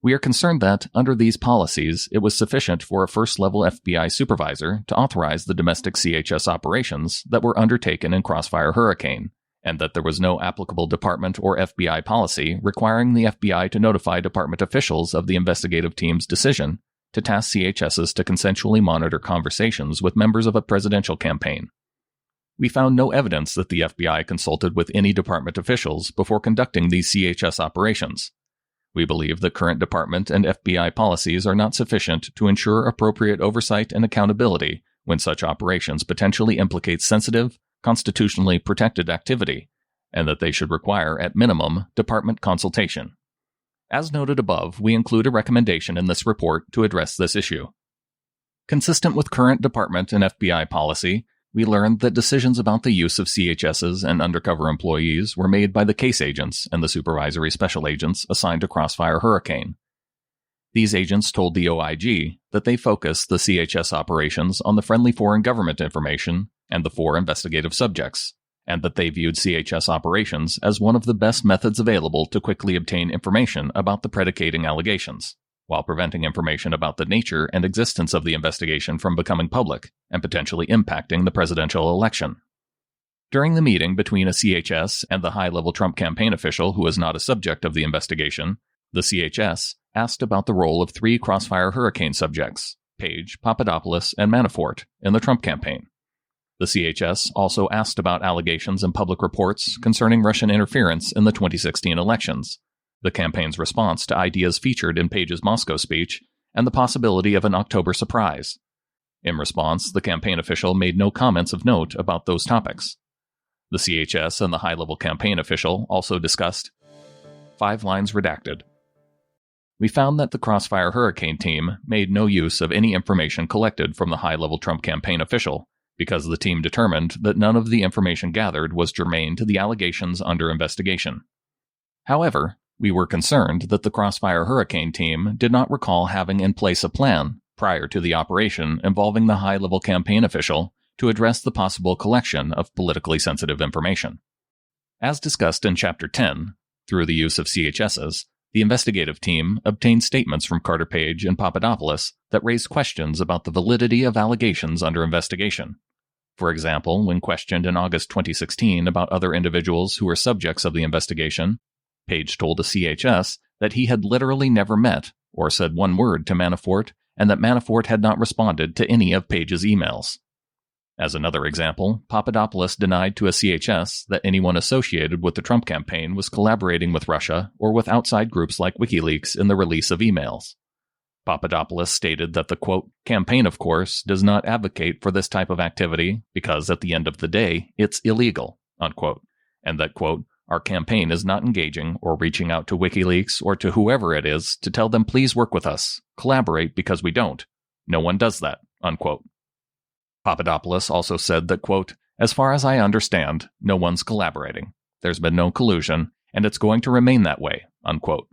we are concerned that, under these policies, it was sufficient for a first-level FBI supervisor to authorize the domestic CHS operations that were undertaken in Crossfire Hurricane, and that there was no applicable department or FBI policy requiring the FBI to notify department officials of the investigative team's decision to task CHSs to consensually monitor conversations with members of a presidential campaign. We found no evidence that the FBI consulted with any department officials before conducting these CHS operations. We believe that current department and FBI policies are not sufficient to ensure appropriate oversight and accountability when such operations potentially implicate sensitive, constitutionally protected activity, and that they should require, at minimum, department consultation. As noted above, we include a recommendation in this report to address this issue. Consistent with current department and FBI policy, we learned that decisions about the use of CHSs and undercover employees were made by the case agents and the supervisory special agents assigned to Crossfire Hurricane. These agents told the OIG that they focused the CHS operations on the friendly foreign government information and the 4 investigative subjects, and that they viewed CHS operations as one of the best methods available to quickly obtain information about the predicating allegations, while preventing information about the nature and existence of the investigation from becoming public and potentially impacting the presidential election. During the meeting between a CHS and the high-level Trump campaign official who was not a subject of the investigation, the CHS asked about the role of 3 Crossfire Hurricane subjects, Page, Papadopoulos, and Manafort, in the Trump campaign. The CHS also asked about allegations in public reports concerning Russian interference in the 2016 elections, the campaign's response to ideas featured in Page's Moscow speech, and the possibility of an October surprise. In response, the campaign official made no comments of note about those topics. The CHS and the high-level campaign official also discussed 5 lines redacted. We found that the Crossfire Hurricane team made no use of any information collected from the high-level Trump campaign official because the team determined that none of the information gathered was germane to the allegations under investigation. However, we were concerned that the Crossfire Hurricane team did not recall having in place a plan prior to the operation involving the high-level campaign official to address the possible collection of politically sensitive information. As discussed in Chapter 10, through the use of CHSs, the investigative team obtained statements from Carter Page and Papadopoulos that raised questions about the validity of allegations under investigation. For example, when questioned in August 2016 about other individuals who were subjects of the investigation, Page told a CHS that he had literally never met or said one word to Manafort and that Manafort had not responded to any of Page's emails. As another example, Papadopoulos denied to a CHS that anyone associated with the Trump campaign was collaborating with Russia or with outside groups like WikiLeaks in the release of emails. Papadopoulos stated that the, quote, campaign, of course, does not advocate for this type of activity because at the end of the day, it's illegal, unquote, and that, quote, our campaign is not engaging or reaching out to WikiLeaks or to whoever it is to tell them please work with us, collaborate because we don't. No one does that, unquote. Papadopoulos also said that, quote, as far as I understand, no one's collaborating. There's been no collusion, and it's going to remain that way, unquote.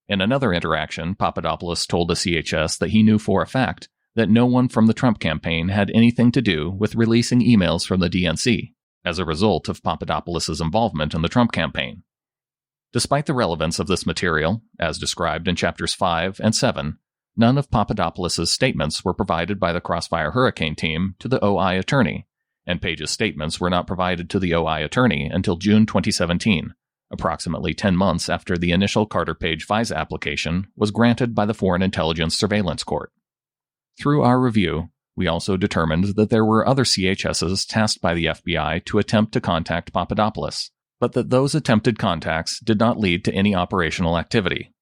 In another interaction, Papadopoulos told the CHS that he knew for a fact that no one from the Trump campaign had anything to do with releasing emails from the DNC as a result of Papadopoulos' involvement in the Trump campaign. Despite the relevance of this material, as described in Chapters 5 and 7, none of Papadopoulos' statements were provided by the Crossfire Hurricane team to the OI attorney, and Page's statements were not provided to the OI attorney until June 2017, approximately 10 months after the initial Carter Page FISA application was granted by the Foreign Intelligence Surveillance Court. Through our review, we also determined that there were other CHSs tasked by the FBI to attempt to contact Papadopoulos, but that those attempted contacts did not lead to any operational activity.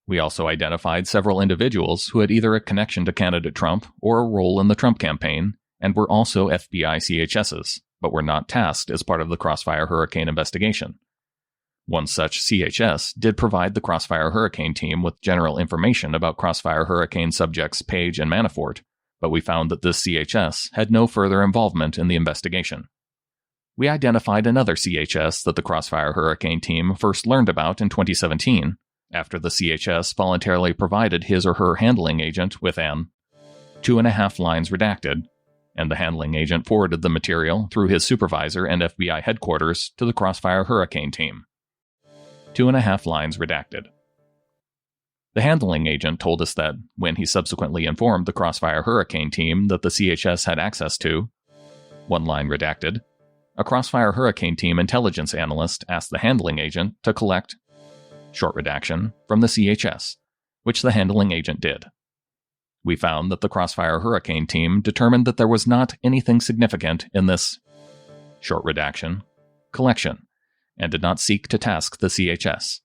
We also identified several individuals who had either a connection to candidate Trump or a role in the Trump campaign and were also FBI CHSs, but were not tasked as part of the Crossfire Hurricane investigation. One such CHS did provide the Crossfire Hurricane team with general information about Crossfire Hurricane subjects Page and Manafort, but we found that this CHS had no further involvement in the investigation. We identified another CHS that the Crossfire Hurricane team first learned about in 2017, after the CHS voluntarily provided his or her handling agent with an 2.5 lines redacted, and the handling agent forwarded the material through his supervisor and FBI headquarters to the Crossfire Hurricane team. 2.5 lines redacted. The handling agent told us that, when he subsequently informed the Crossfire Hurricane team that the CHS had access to 1 line redacted, a Crossfire Hurricane team intelligence analyst asked the handling agent to collect short redaction from the CHS, which the handling agent did. We found that the Crossfire Hurricane team determined that there was not anything significant in this short redaction collection, and did not seek to task the CHS.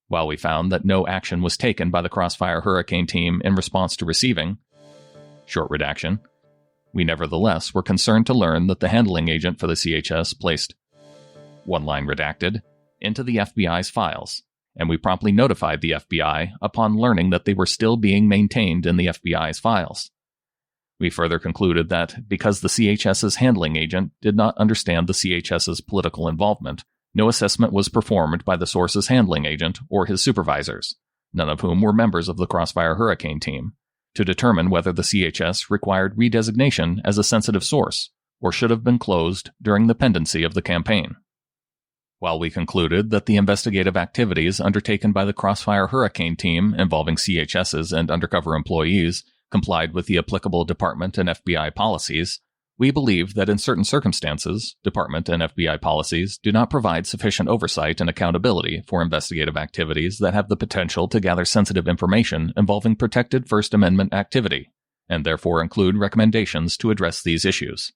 While we found that no action was taken by the Crossfire Hurricane team in response to receiving short redaction, we nevertheless were concerned to learn that the handling agent for the CHS placed 1 line redacted into the FBI's files, and we promptly notified the FBI upon learning that they were still being maintained in the FBI's files. We further concluded that, because the CHS's handling agent did not understand the CHS's political involvement, no assessment was performed by the source's handling agent or his supervisors, none of whom were members of the Crossfire Hurricane team, to determine whether the CHS required redesignation as a sensitive source, or should have been closed during the pendency of the campaign. While we concluded that the investigative activities undertaken by the Crossfire Hurricane team involving CHSs and undercover employees complied with the applicable Department and FBI policies, we believe that in certain circumstances, Department and FBI policies do not provide sufficient oversight and accountability for investigative activities that have the potential to gather sensitive information involving protected First Amendment activity, and therefore include recommendations to address these issues.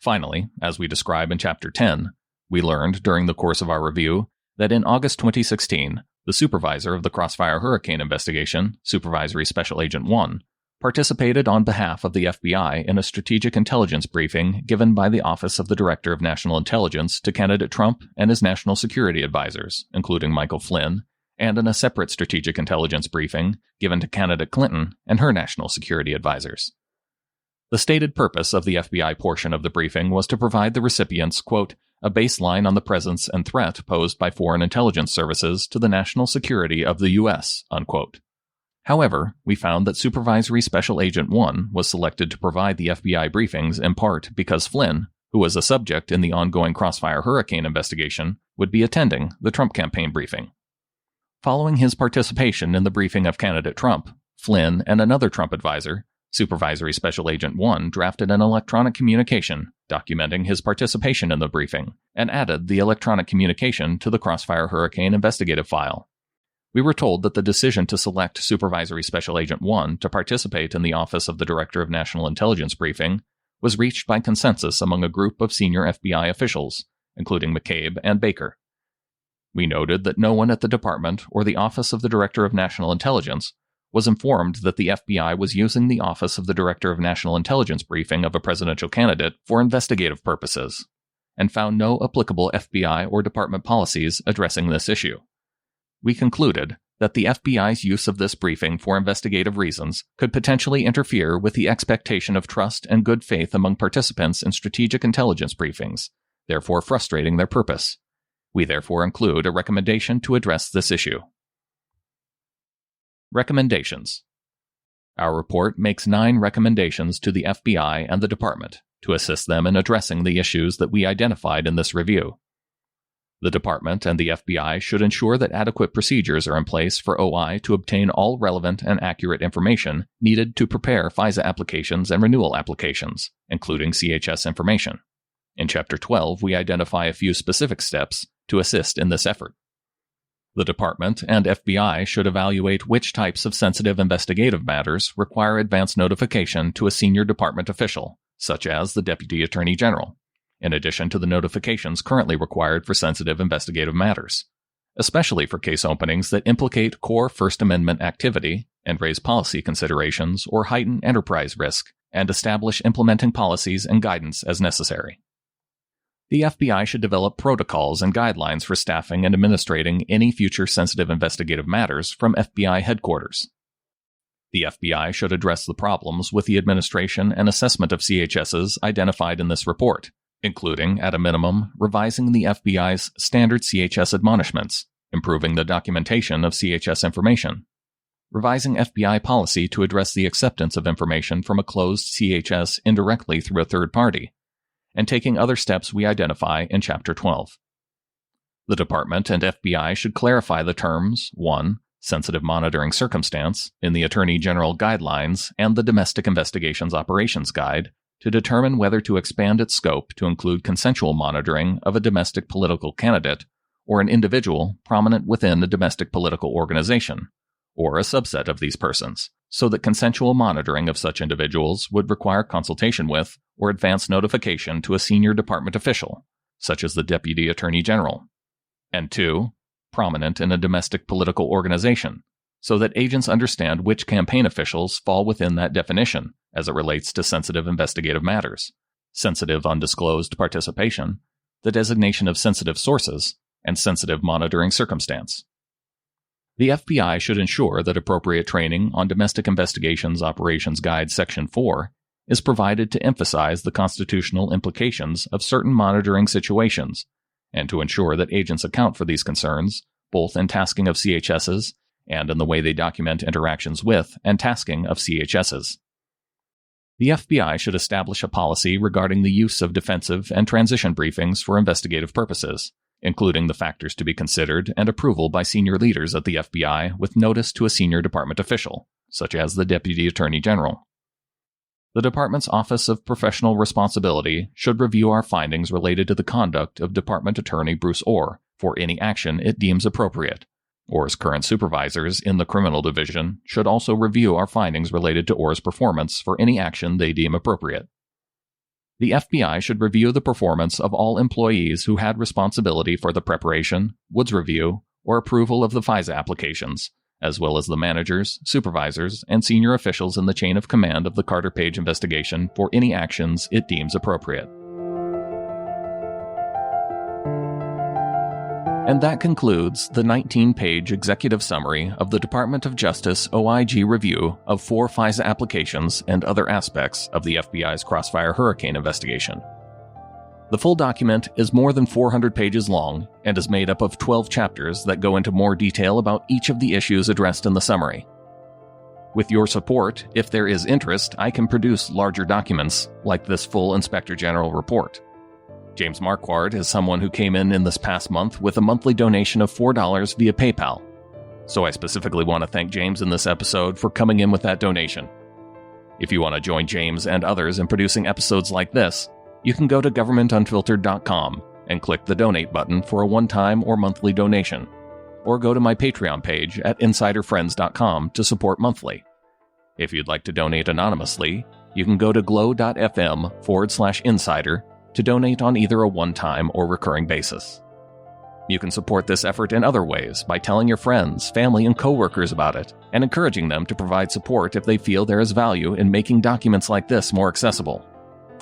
Finally, as we describe in Chapter 10, we learned during the course of our review that in August 2016, the supervisor of the Crossfire Hurricane investigation, Supervisory Special Agent 1, participated on behalf of the FBI in a strategic intelligence briefing given by the Office of the Director of National Intelligence to candidate Trump and his national security advisors, including Michael Flynn, and in a separate strategic intelligence briefing given to candidate Clinton and her national security advisors. The stated purpose of the FBI portion of the briefing was to provide the recipients, quote, a baseline on the presence and threat posed by foreign intelligence services to the national security of the U.S., unquote. However, we found that Supervisory Special Agent 1 was selected to provide the FBI briefings in part because Flynn, who was a subject in the ongoing Crossfire Hurricane investigation, would be attending the Trump campaign briefing. Following his participation in the briefing of candidate Trump, Flynn and another Trump advisor, Supervisory Special Agent 1, drafted an electronic communication documenting his participation in the briefing and added the electronic communication to the Crossfire Hurricane investigative file. We were told that the decision to select Supervisory Special Agent 1 to participate in the Office of the Director of National Intelligence briefing was reached by consensus among a group of senior FBI officials, including McCabe and Baker. We noted that no one at the department or the Office of the Director of National Intelligence was informed that the FBI was using the Office of the Director of National Intelligence briefing of a presidential candidate for investigative purposes, and found no applicable FBI or department policies addressing this issue. We concluded that the FBI's use of this briefing for investigative reasons could potentially interfere with the expectation of trust and good faith among participants in strategic intelligence briefings, therefore frustrating their purpose. We therefore include a recommendation to address this issue. Recommendations. Our report makes 9 recommendations to the FBI and the Department to assist them in addressing the issues that we identified in this review. The Department and the FBI should ensure that adequate procedures are in place for OI to obtain all relevant and accurate information needed to prepare FISA applications and renewal applications, including CHS information. In Chapter 12, we identify a few specific steps to assist in this effort. The Department and FBI should evaluate which types of sensitive investigative matters require advance notification to a senior department official, such as the Deputy Attorney General, in addition to the notifications currently required for sensitive investigative matters, especially for case openings that implicate core First Amendment activity and raise policy considerations or heighten enterprise risk, and establish implementing policies and guidance as necessary. The FBI should develop protocols and guidelines for staffing and administrating any future sensitive investigative matters from FBI headquarters. The FBI should address the problems with the administration and assessment of CHSs identified in this report, including, at a minimum, revising the FBI's standard CHS admonishments, improving the documentation of CHS information, revising FBI policy to address the acceptance of information from a closed CHS indirectly through a third party, and taking other steps we identify in Chapter 12. The Department and FBI should clarify the terms 1. Sensitive monitoring circumstance in the Attorney General Guidelines and the Domestic Investigations Operations Guide to determine whether to expand its scope to include consensual monitoring of a domestic political candidate or an individual prominent within a domestic political organization, or a subset of these persons, so that consensual monitoring of such individuals would require consultation with or advance notification to a senior department official, such as the Deputy Attorney General. And 2. Prominent in a domestic political organization, so that agents understand which campaign officials fall within that definition as it relates to sensitive investigative matters, sensitive undisclosed participation, the designation of sensitive sources, and sensitive monitoring circumstance. The FBI should ensure that appropriate training on Domestic Investigations Operations Guide Section 4 is provided to emphasize the constitutional implications of certain monitoring situations, and to ensure that agents account for these concerns, both in tasking of CHSs and in the way they document interactions with and tasking of CHSs. The FBI should establish a policy regarding the use of defensive and transition briefings for investigative purposes, including the factors to be considered and approval by senior leaders at the FBI with notice to a senior department official, such as the Deputy Attorney General. The Department's Office of Professional Responsibility should review our findings related to the conduct of Department Attorney Bruce Orr for any action it deems appropriate. Orr's current supervisors in the Criminal Division should also review our findings related to Orr's performance for any action they deem appropriate. The FBI should review the performance of all employees who had responsibility for the preparation, Woods review, or approval of the FISA applications, as well as the managers, supervisors, and senior officials in the chain of command of the Carter Page investigation for any actions it deems appropriate. And that concludes the 19-page executive summary of the Department of Justice OIG review of 4 FISA applications and other aspects of the FBI's Crossfire Hurricane investigation. The full document is more than 400 pages long and is made up of 12 chapters that go into more detail about each of the issues addressed in the summary. With your support, if there is interest, I can produce larger documents like this full Inspector General report. James Marquardt is someone who came in this past month with a monthly donation of $4 via PayPal. So I specifically want to thank James in this episode for coming in with that donation. If you want to join James and others in producing episodes like this, you can go to governmentunfiltered.com and click the donate button for a one-time or monthly donation, or go to my Patreon page at insiderfriends.com to support monthly. If you'd like to donate anonymously, you can go to glow.fm/insider to donate on either a one-time or recurring basis. You can support this effort in other ways by telling your friends, family, and coworkers about it, and encouraging them to provide support if they feel there is value in making documents like this more accessible.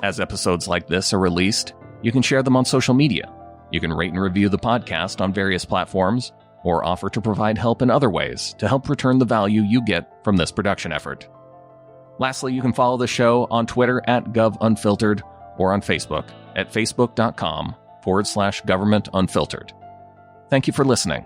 As episodes like this are released, you can share them on social media. You can rate and review the podcast on various platforms, or offer to provide help in other ways to help return the value you get from this production effort. Lastly, you can follow the show on Twitter at GovUnfiltered or on Facebook at facebook.com/governmentunfiltered. Thank you for listening.